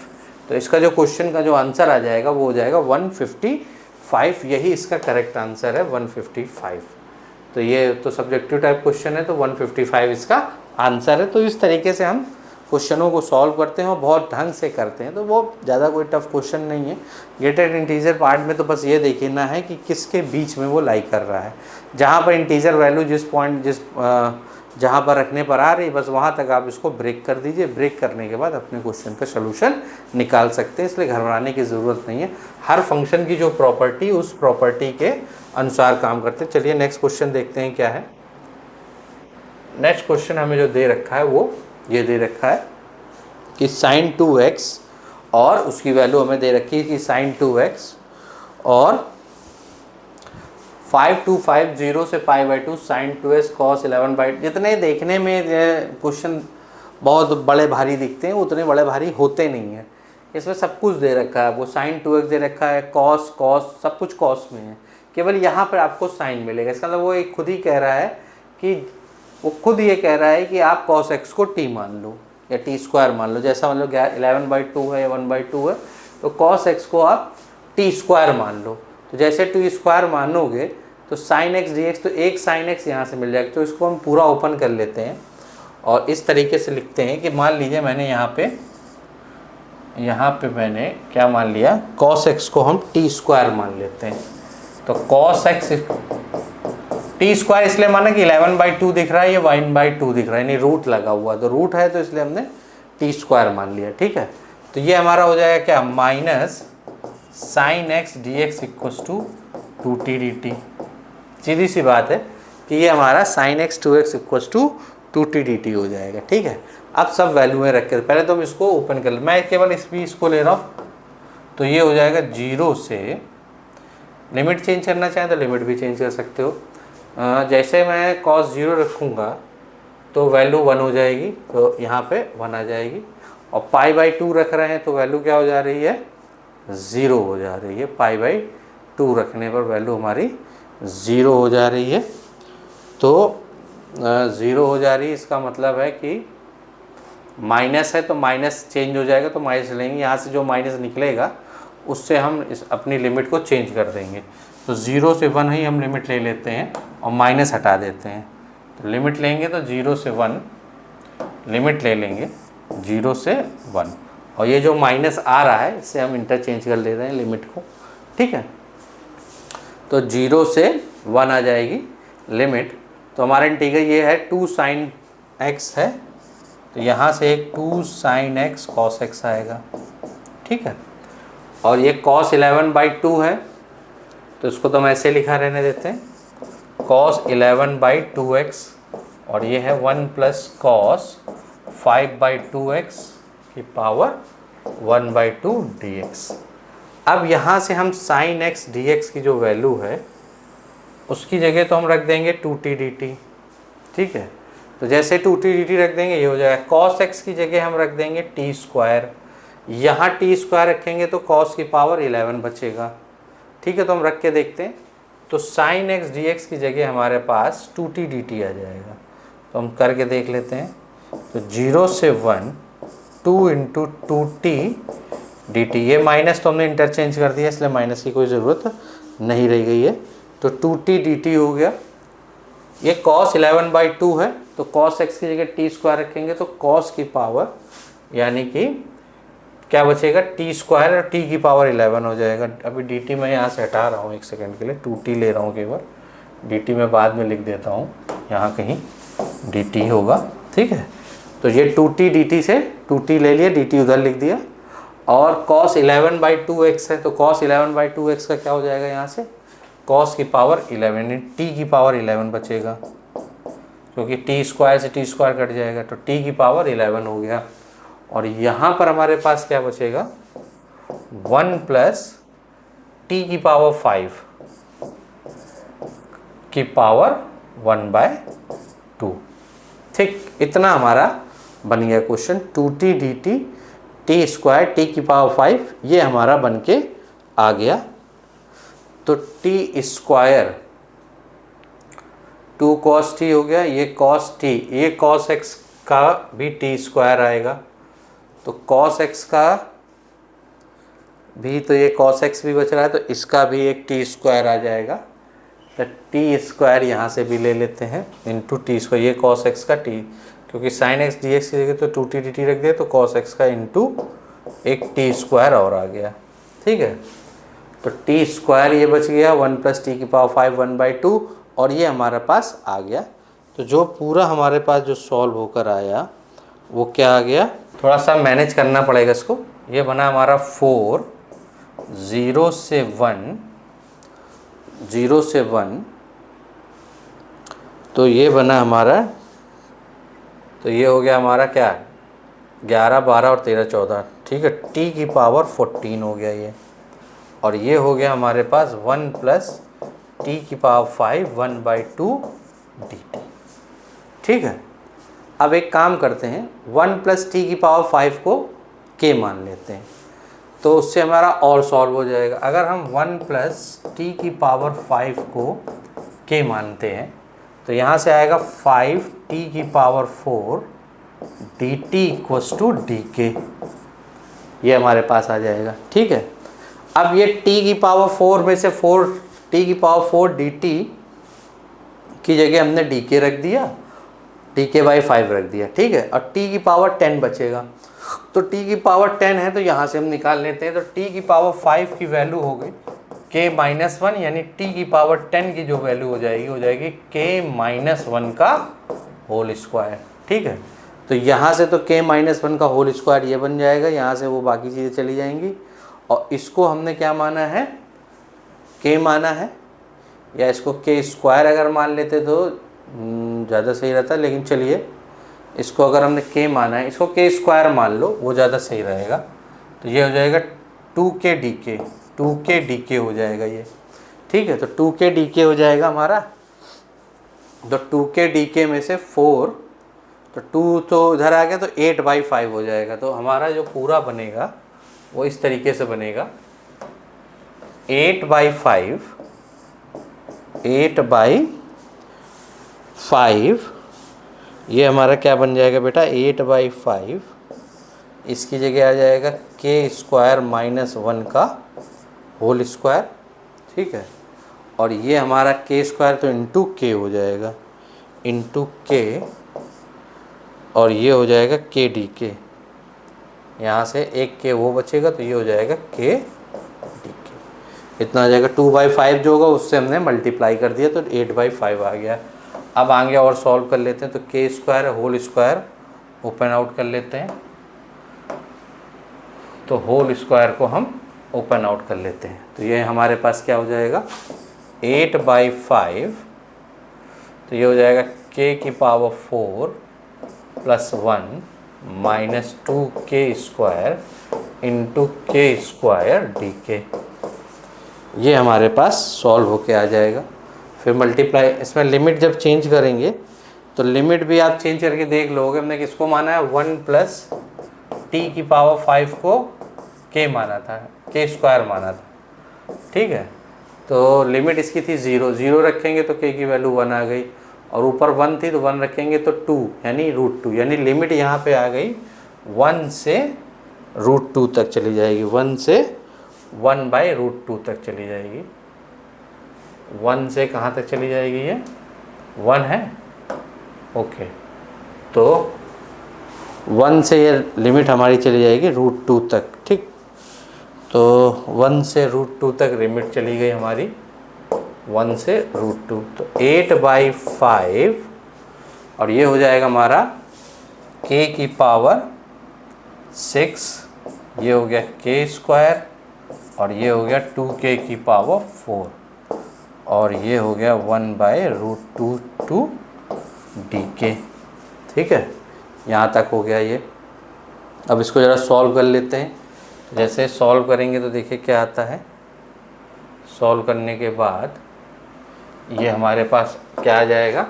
तो इसका जो क्वेश्चन का जो आंसर आ जाएगा वो हो जाएगा 155, यही इसका करेक्ट आंसर है 155। तो ये तो सब्जेक्टिव टाइप क्वेश्चन है, तो 155 इसका आंसर है। तो इस तरीके से हम क्वेश्चनों को सॉल्व करते हैं और बहुत ढंग से करते हैं, तो वो ज़्यादा कोई टफ क्वेश्चन नहीं है। गेटेड इंटीजर पार्ट में तो बस ये देखना है कि किसके बीच में वो लाई कर रहा है, जहाँ पर इंटीजर वैल्यू जिस पॉइंट जहाँ पर रखने पर आ रही बस वहाँ तक आप इसको ब्रेक कर दीजिए। ब्रेक करने के बाद अपने क्वेश्चन का सलूशन निकाल सकते हैं, इसलिए घबराने की ज़रूरत नहीं है। हर फंक्शन की जो प्रॉपर्टी उस प्रॉपर्टी के अनुसार काम करते हैं। चलिए नेक्स्ट क्वेश्चन देखते हैं क्या है। नेक्स्ट क्वेश्चन हमें जो दे रखा है वो ये दे रखा है कि sin 2x, और उसकी वैल्यू हमें दे रखी है कि sin 2x और 5250 से π/2 sin 2x cos 11/, जितने देखने में क्वेश्चन बहुत बड़े भारी दिखते हैं उतने बड़े भारी होते नहीं हैं। इसमें सब कुछ दे रखा है, वो sin 2x दे रखा है, cos सब कुछ cos में है, केवल यहाँ पर आपको sin मिलेगा। इसका मतलब वो एक खुद ही कह रहा है कि वो खुद ये कह रहा है कि आप cos x को t मान लो या t² मान लो, जैसा मतलब 11/2 है या 1/2 है, तो cos x को आप t² मान लो। तो जैसे t² मानोगे तो sin x dx, तो एक sin x यहाँ से मिल जाएगा। तो इसको हम पूरा ओपन कर लेते हैं और इस तरीके से लिखते हैं कि मान लीजिए मैंने यहाँ पे मैंने क्या मान लिया, cos x को हम t² मान लेते हैं। तो cos x t² इसलिए माना कि 11/2 दिख रहा है, ये 1/2 दिख रहा है, यानी रूट लगा हुआ, तो रूट है तो इसलिए हमने t² मान लिया, ठीक है। तो ये हमारा हो जाएगा क्या, minus sin x dx equals to 2t dt। सीधी सी बात है कि ये हमारा sin x 2x equals to 2t dt हो जाएगा, ठीक है। अब सब वैल्यू में रख कर पहले तो हम इसको ओपन कर, मैं केवल इसको ले रहा हूँ। तो ये हो जाएगा 0 से, लिमिट चेंज करना चाहें तो लिमिट भी चेंज कर सकते हो। जैसे मैं cos 0 रखूँगा तो वैल्यू 1 हो जाएगी, तो यहाँ पे 1 आ जाएगी, और π/2 रख रहे हैं तो वैल्यू क्या हो जा रही है, 0 हो जा रही है। π/2 रखने पर वैल्यू हमारी 0 हो जा रही है। तो 0 हो जा रही है, इसका मतलब है कि माइनस है तो माइनस चेंज हो जाएगा, तो माइनस लेंगे, यहाँ से जो माइनस निकलेगा उससे हम अपनी लिमिट को चेंज कर देंगे। तो 0 से 1 ही हम लिमिट ले लेते हैं और माइनस हटा देते हैं। तो लिमिट लेंगे तो 0 से 1, लिमिट ले लेंगे 0 से 1, और ये जो माइनस आ रहा है इससे हम इंटरचेंज कर ले रहे हैं लिमिट को, ठीक है। तो 0 से 1 आ जाएगी लिमिट। तो हमारा इंटीग्रल ये है 2 sin x है, तो यहाँ से एक 2 sin x cos x आएगा, ठीक है। और ये cos 11/2 है, तो इसको तो हम ऐसे लिखा रहने देते हैं, cos 11/2x, और ये है 1 प्लस cos 5/2x की पावर 1/2 dx। अब यहाँ से हम sin x dx की जो वैल्यू है उसकी जगह तो हम रख देंगे 2t dt, ठीक है। तो जैसे 2t dt रख देंगे ये हो जाएगा, cos x की जगह हम रख देंगे t², यहाँ t² रखेंगे तो cos की पावर 11 बचेगा, ठीक है। तो हम रख के देखते हैं। तो साइन एक्स डी एक्स की जगह हमारे पास 2t dt आ जाएगा। तो हम करके देख लेते हैं। तो 0 से 1 2 इंटू 2t dt, ये माइनस तो हमने इंटरचेंज कर दिया इसलिए माइनस की कोई ज़रूरत नहीं रह गई है। तो 2t dt हो गया। ये cos 11/2 है तो cos x की जगह t स्क्वायर रखेंगे तो cos की पावर यानी कि क्या बचेगा t स्क्वायर और t की पावर 11 हो जाएगा। अभी dt मैं यहाँ से हटा रहा हूँ एक सेकेंड के लिए, 2t ले रहा हूँ केवल, dt मैं बाद में लिख देता हूँ, यहाँ कहीं dt होगा। ठीक है, तो ये 2t dt से 2t ले लिया, dt उधर लिख दिया। और cos 11/2x है तो cos 11/2x का क्या हो जाएगा, यहाँ से cos की पावर 11 t की पावर 11 बचेगा, क्योंकि t स्क्वायर से t स्क्वायर कट जाएगा तो t की पावर 11 हो गया। और यहाँ पर हमारे पास क्या बचेगा, 1 प्लस t की पावर 5 की पावर 1/2। ठीक, इतना हमारा बन गया question. 2t dt t square t की पावर 5, ये हमारा बन के आ गया। तो t स्क्वायर 2 cos t हो गया, ये cos t, ये cos x का भी t स्क्वायर आएगा तो cos x का भी, तो ये cos x भी बच रहा है तो इसका भी एक t स्क्वायर आ जाएगा। तो t स्क्वायर यहाँ से भी ले लेते हैं इंटू टी स्क्वायर, ये cos x का t, क्योंकि sin x dx की जगह तो 2t dt रख दिया तो cos x का इंटू एक t स्क्वायर और आ गया। ठीक है, तो t स्क्वायर ये बच गया 1 प्लस टी की पावर 5 1/2 और ये हमारे पास आ गया। तो जो पूरा हमारे पास जो सॉल्व होकर आया वो क्या आ गया, थोड़ा सा मैनेज करना पड़ेगा इसको। ये बना हमारा 4 0 से 1 तो ये बना हमारा, तो ये हो गया हमारा क्या 11 12 और 13 14। ठीक है, t की पावर 14 हो गया ये। और ये हो गया हमारे पास 1 प्लस t की पावर 5 1/2 dt। ठीक है, अब एक काम करते हैं, 1 प्लस t की पावर 5 को k मान लेते हैं तो उससे हमारा और सॉल्व हो जाएगा। अगर हम 1 प्लस t की पावर 5 को k मानते हैं तो यहाँ से आएगा 5t की power 4 dt equals to dk, ये हमारे पास आ जाएगा। ठीक है, अब ये t की पावर 4 में से 4t की पावर 4 dt की जगह हमने dk रख दिया, dk/5 रख दिया। ठीक है, और t की पावर 10 बचेगा तो t की पावर 10 है तो यहाँ से हम निकाल लेते हैं। तो t की पावर 5 की वैल्यू हो गई k-1, यानी t की पावर 10 की जो वैल्यू हो जाएगी k-1 का होल स्क्वायर। ठीक है, तो यहाँ से तो k-1 का होल स्क्वायर ये बन जाएगा, यहाँ से वो बाकी चीज़ें चली जाएंगी। और इसको हमने क्या माना है, k माना है, या इसको k स्क्वायर अगर मान लेते तो ज़्यादा सही रहता, लेकिन चलिए इसको अगर हमने k माना है, इसको k स्क्वायर मान लो, वो ज़्यादा सही रहेगा। तो ये हो जाएगा 2k dk हो जाएगा ये। ठीक है, तो 2k dk हो जाएगा हमारा। तो 2k dk में से 4, तो 2 तो इधर आ गया तो 8/5 हो जाएगा। तो हमारा जो पूरा बनेगा वो इस तरीके से बनेगा 8/5 ये हमारा क्या बन जाएगा बेटा 8/5, इसकी जगह आ जाएगा k² - 1 का होल स्क्वायर। ठीक है, और ये हमारा k² तो इंटू k हो जाएगा, इंटू k, और ये हो जाएगा k dk, यहाँ से एक k वो बचेगा तो ये हो जाएगा k dk। इतना आ जाएगा, 2/5 जो होगा उससे हमने मल्टीप्लाई कर दिया तो 8/5 आ गया। अब आगे और सॉल्व कर लेते हैं। तो k² whole square open out कर लेते हैं, तो होल स्क्वायर को हम ओपन आउट कर लेते हैं। तो ये हमारे पास क्या हो जाएगा 8/5, तो ये हो जाएगा k की power 4 + 1 - 2k² into k² dk, ये हमारे पास सॉल्व होके आ जाएगा। फिर मल्टीप्लाई, इसमें लिमिट जब चेंज करेंगे तो लिमिट भी आप चेंज करके देख लोगे। हमने किसको माना है 1 प्लस t की पावर 5 को k माना था, k² माना था। ठीक है, तो लिमिट इसकी थी 0 रखेंगे तो k की वैल्यू 1 आ गई, और ऊपर 1 थी तो 1 रखेंगे तो 2 यानी √2, यानी लिमिट यहाँ पे आ गई 1 से √2 तक चली जाएगी, 1 से 1/√2 तक चली जाएगी। 1 से कहाँ तक चली जाएगी, ये 1 है, ओके। तो 1 से ये लिमिट हमारी चली जाएगी √2 तक, ठीक। तो 1 से √2 तक लिमिट चली गई हमारी, 1 से √2, तो 8/5, और ये हो जाएगा हमारा k की पावर 6, ये हो गया k², और ये हो गया 2k की पावर 4, और ये हो गया 1/√2 टू dk, ठीक है। यहाँ तक हो गया ये। अब इसको ज़रा सॉल्व कर लेते हैं। जैसे सॉल्व करेंगे तो देखिए क्या आता है। सॉल्व करने के बाद ये हमारे पास क्या आ जाएगा,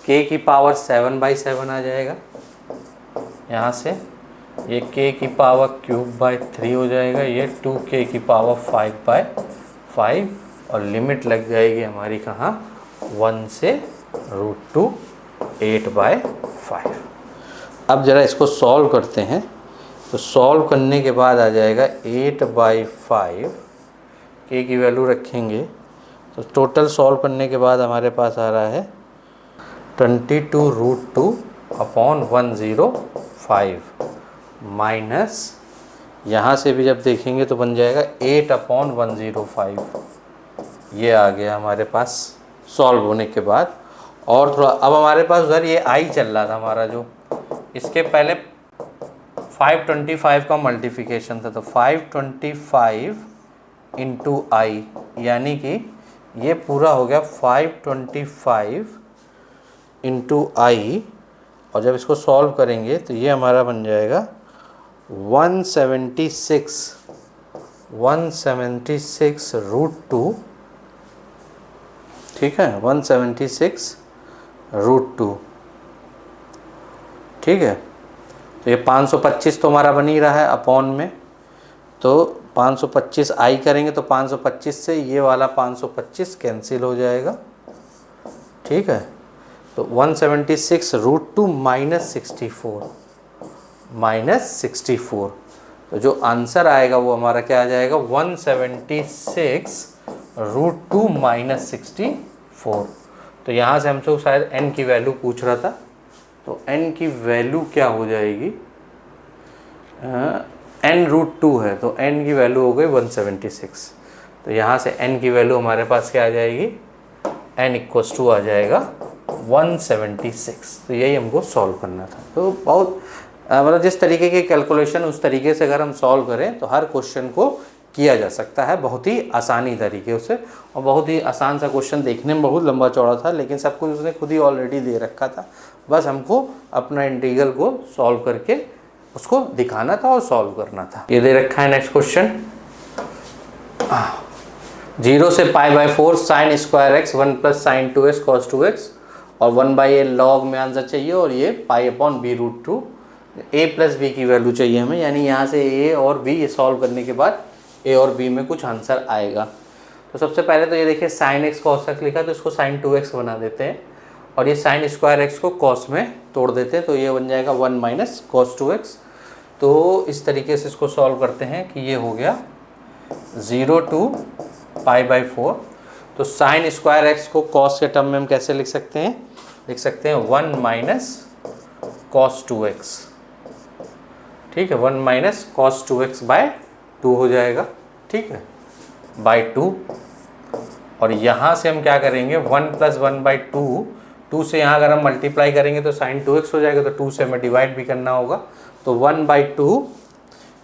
k की पावर 7/7 आ जाएगा यहाँ से, ये k की पावर ³/3 हो जाएगा, ये 2k की पावर 5/5, और लिमिट लग जाएगी हमारी कहाँ, 1 से √2, 8/5। अब ज़रा इसको सॉल्व करते हैं। तो सॉल्व करने के बाद आ जाएगा 8/5, k की वैल्यू रखेंगे तो टोटल सॉल्व करने के बाद हमारे पास आ रहा है 22√2/105, माइनस यहाँ से भी जब देखेंगे तो बन जाएगा 8/105। ये आ गया हमारे पास सॉल्व होने के बाद। और थोड़ा अब हमारे पास उधर ये आई चल रहा था हमारा, जो इसके पहले 525 का मल्टीप्लिकेशन था, तो 525 इंटू आई, यानी कि ये पूरा हो गया 525 इंटू आई, और जब इसको सॉल्व करेंगे तो ये हमारा बन जाएगा 176√2, ठीक है, 176√2, ठीक है। तो ये 525 तो हमारा बन ही रहा है अपॉन में, तो 525 आई करेंगे तो 525 से ये वाला 525 कैंसिल हो जाएगा, ठीक है। तो 176√2 -64, तो जो आंसर आएगा वो हमारा क्या आ जाएगा, 176√2 -64। तो यहाँ से हमसे शायद n की वैल्यू पूछ रहा था, तो n की वैल्यू क्या हो जाएगी, n√2 है तो n की वैल्यू हो गई 176। तो यहाँ से n की वैल्यू हमारे पास क्या आ जाएगी, n = आ जाएगा 176। तो यही हमको सॉल्व करना था। तो बहुत मतलब जिस तरीके के कैलकुलेशन उस तरीके से अगर हम सॉल्व करें तो हर क्वेश्चन को किया जा सकता है बहुत ही आसानी तरीके से। और बहुत ही आसान सा क्वेश्चन, देखने में बहुत लंबा चौड़ा था लेकिन सब कुछ उसने खुद ही ऑलरेडी दे रखा था, बस हमको अपना इंटीग्रल को सॉल्व करके उसको दिखाना था और सॉल्व करना था। ये दे रखा है नेक्स्ट क्वेश्चन, 0 से π/4 sin² x 1 + sin 2x cos 2x, और 1/a log में आंसर चाहिए, और ये π/b√2, a + b की वैल्यू चाहिए हमें, यानी यहाँ से a और b ये सॉल्व करने के बाद a और b में कुछ आंसर आएगा। तो सबसे पहले तो ये देखिए sin x cos x लिखा, तो इसको sin 2x बना देते हैं, और ये sin² x को cos में तोड़ देते हैं, तो ये बन जाएगा 1 - cos 2x। तो इस तरीके से इसको सॉल्व करते हैं कि ये हो गया 0 to π/4। तो sin² x को cos के टर्म में हम कैसे लिख सकते हैं, 1 - cos 2x, ठीक है, 1 - cos 2x/2 हो जाएगा, ठीक है, /2। और यहाँ से हम क्या करेंगे, 1 + 1/2, 2 से यहाँ अगर हम मल्टीप्लाई करेंगे तो sin 2x हो जाएगा, तो 2 से हमें डिवाइड भी करना होगा, तो 1/2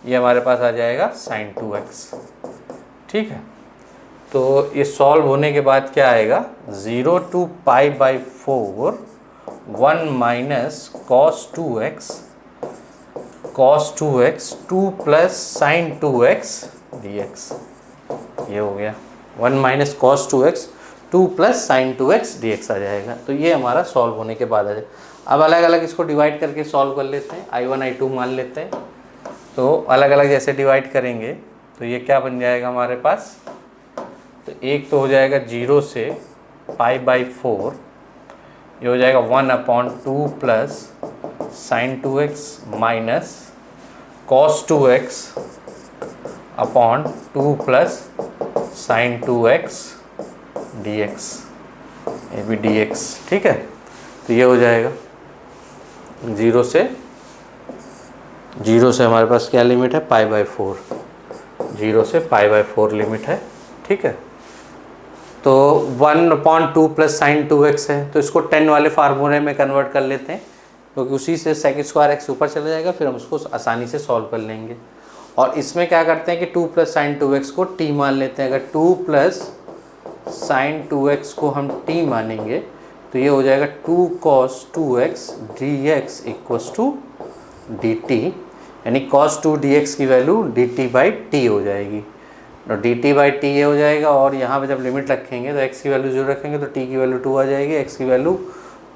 ये हमारे पास आ जाएगा sin 2x, ठीक है। तो ये सॉल्व होने के बाद क्या आएगा, 0 to π/4 1 - cos 2x 2 + sin 2x dx, ये हो गया 1 - cos 2x 2 + sin 2x dx आ जाएगा। तो ये हमारा सॉल्व होने के बाद आ जाए। अब अलग अलग इसको डिवाइड करके सॉल्व कर लेते हैं, I1 I2 मान लेते हैं। तो अलग अलग जैसे डिवाइड करेंगे तो ये क्या बन जाएगा हमारे पास, तो एक तो हो जाएगा 0 से π/4, ये हो जाएगा 1/2 plus sin 2x minus cos 2x upon 2 plus sin 2x dx, ये भी dx, ठीक है। तो ये हो जाएगा 0 से हमारे पास क्या लिमिट है, π/4, 0 से π/4 लिमिट है, ठीक है। तो 1/2 प्लस साइन 2x है, तो इसको 10 वाले फार्मूले में कन्वर्ट कर लेते हैं, क्योंकि उसी से sec स्क्वायर x ऊपर चला जाएगा, फिर हम उसको आसानी से सॉल्व कर लेंगे। और इसमें क्या करते हैं कि 2 प्लस साइन 2x को t मान लेते हैं। अगर 2 प्लस साइन 2x को हम t मानेंगे तो ये हो जाएगा 2 cos 2x dx equals to dt, यानी cos 2 dx की वैल्यू dt/t हो जाएगी। तो dt/t ये हो जाएगा, और यहाँ पे जब लिमिट रखेंगे तो x की वैल्यू 0 रखेंगे तो t की वैल्यू 2 आ जाएगी, x की वैल्यू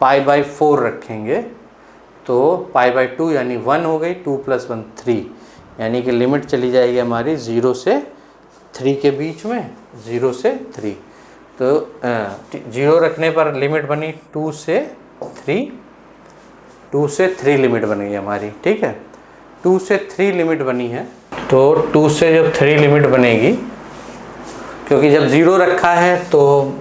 π/4 रखेंगे तो π/2 यानी 1 हो गई, 2 + 1 3, यानी कि लिमिट चली जाएगी हमारी 0 से 3 के बीच में, 0 से 3। तो 0 रखने पर लिमिट बनी 2 से 3 लिमिट बन गई हमारी, ठीक है। 2 से 3 लिमिट बनी है, तो 2 से जब 3 लिमिट बनेगी, क्योंकि जब 0 रखा है तो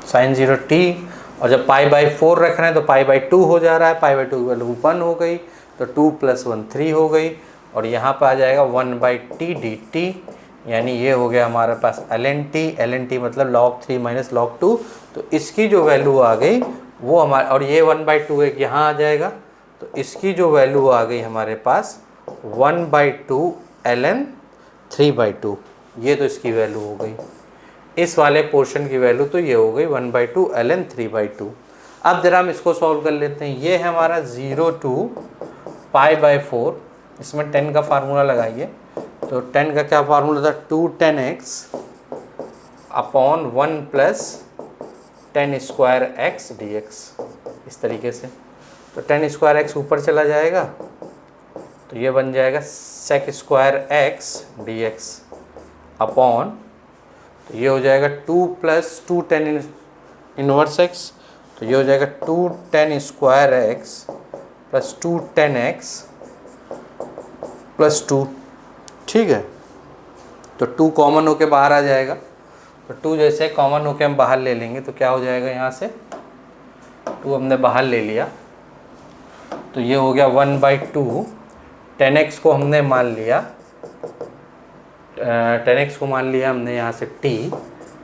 sin 0t, और जब π/4 रख रहे हैं तो π/2 हो जा रहा है, π/2 की वैल्यू 1 हो गई, तो 2 + 1 3 हो गई, और यहाँ पर आ जाएगा 1/t dt, यानी ये हो गया हमारे पास ln t मतलब log 3 - log 2। तो इसकी जो वैल्यू आ गई वो हमारे, और ये 1/2 एक यहाँ आ जाएगा, तो इसकी जो वैल्यू आ गई हमारे पास 1/2 ln 3/2, ये तो इसकी वैल्यू हो गई। इस वाले पोर्शन की वैल्यू तो ये हो गई 1/2 ln 3/2। अब जरा हम इसको सॉल्व कर लेते हैं। ये है हमारा 0 to π/4, इसमें 10 का फार्मूला लगाइए, तो 10 का क्या फार्मूला था, 2 10x upon 1 plus 10 square x dx, इस तरीके से। तो 10 स्क्वायर x ऊपर चला जाएगा, तो ये बन जाएगा sec square x dx upon, तो ये हो जाएगा 2 + 2 10 इनवर्स x, तो ये हो जाएगा 2 10 square x plus 2 10x plus 2, ठीक है। तो 2 कॉमन होके बाहर आ जाएगा, तो 2 जैसे कॉमन होके हम बाहर ले लेंगे तो क्या हो जाएगा, यहाँ से 2 हमने बाहर ले लिया, तो ये हो गया 1/2, 10x को हमने मान लिया, 10x को मान लिया हमने यहाँ से t,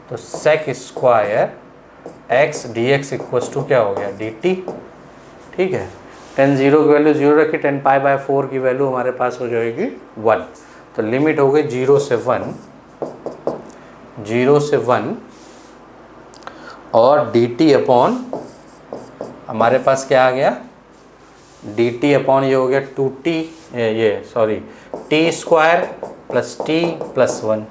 तो sec square x dx equals to क्या हो गया, dt, ठीक है। 10 0 की वैल्यू 0 रखी, 10 π/4 की वैल्यू हमारे पास हो जाएगी 1, तो लिमिट हो गई 0 से 1 और dt अपॉन हमारे पास क्या आ गया, dt अपॉन ये हो गया 2t, t square plus t plus 1।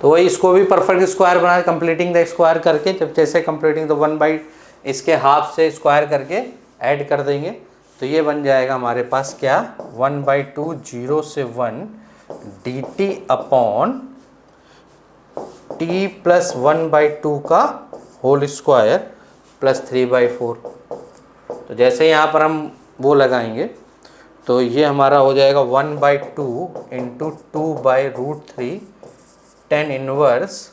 तो वही इसको भी परफेक्ट स्क्वायर बना, कंप्लीटिंग द स्क्वायर करके, जब जैसे कंप्लीटिंग तो 1/ इसके हाफ से स्क्वायर करके ऐड कर देंगे, तो ये बन जाएगा हमारे पास क्या, 1/2 0 से 1 dt अपॉन t प्लस 1/2 का होल स्क्वायर प्लस 3/4। तो जैसे यहाँ पर हम वो लगाएंगे तो ये हमारा हो जाएगा 1/2 इंटू 2/√3 10 इनवर्स,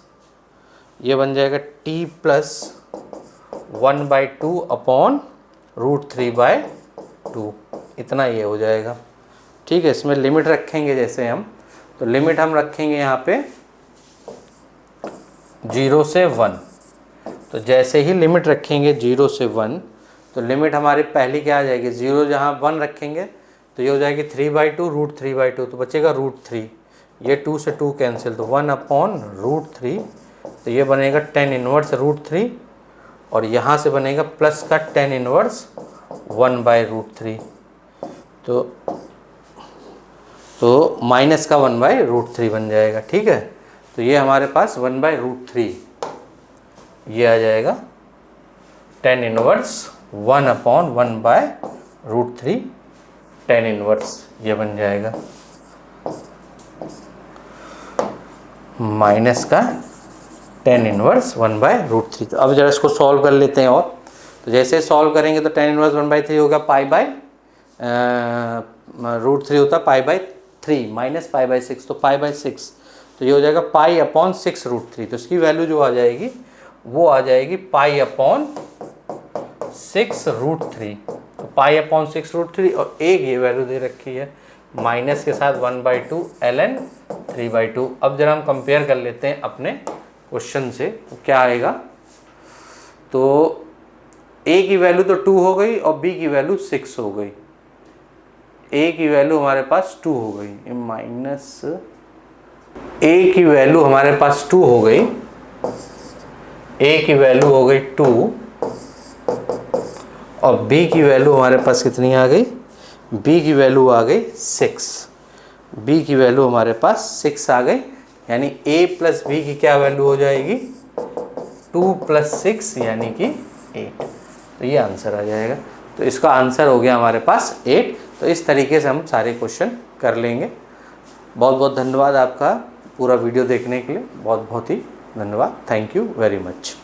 ये बन जाएगा t प्लस 1/2 अपॉन √3/2, इतना ये हो जाएगा, ठीक है। इसमें लिमिट रखेंगे जैसे हम, तो लिमिट हम रखेंगे यहाँ पे 0 से 1, तो जैसे ही लिमिट रखेंगे 0 से 1, तो लिमिट हमारी पहली क्या आ जाएगी, 0 जहाँ 1 रखेंगे तो ये हो जाएगी 3/2 √3/2, तो बचेगा √3, ये 2 से 2 कैंसिल, तो 1 अपॉन √3, तो ये बनेगा 10 इनवर्स √3, और यहाँ से बनेगा प्लस का 10 इनवर्स 1/√3, तो माइनस का 1/√3 बन जाएगा, ठीक है। तो ये हमारे पास 1/√3 ये आ जाएगा 10 इनवर्स 1 अपॉन 1/√3 10 इनवर्स, ये बन जाएगा माइनस का tan इनवर्स 1/√3। तो अब जरा इसको सॉल्व कर लेते हैं। और तो जैसे सॉल्व करेंगे तो tan इनवर्स 1/3 होगा √3 होता π/3 माइनस π/6, तो π/6, तो ये हो जाएगा π/6√3। तो इसकी वैल्यू जो आ जाएगी वो आ जाएगी π/6√3। तो π/6√3 और एक ये वैल्यू दे रखी है माइनस के साथ 1/2 ln 3/2। अब जरा हम कंपेयर कर लेते हैं अपने क्वेश्चन से, तो क्या आएगा। तो a की वैल्यू तो 2 हो गई और b की वैल्यू 6 हो गई। a की वैल्यू हमारे पास 2 हो गई, माइनस a की वैल्यू हमारे पास 2 हो गई, a की वैल्यू हो गई 2 और b की वैल्यू हमारे पास कितनी आ गई, b की वैल्यू आ गई 6। b की वैल्यू हमारे पास 6 आ गई, यानी a प्लस b की क्या वैल्यू हो जाएगी 2 + 6 यानी कि 8। तो ये आंसर आ जाएगा। तो इसका आंसर हो गया हमारे पास 8। तो इस तरीके से हम सारे क्वेश्चन कर लेंगे। बहुत बहुत धन्यवाद आपका पूरा वीडियो देखने के लिए, बहुत बहुत ही धन्यवाद। Thank you very much.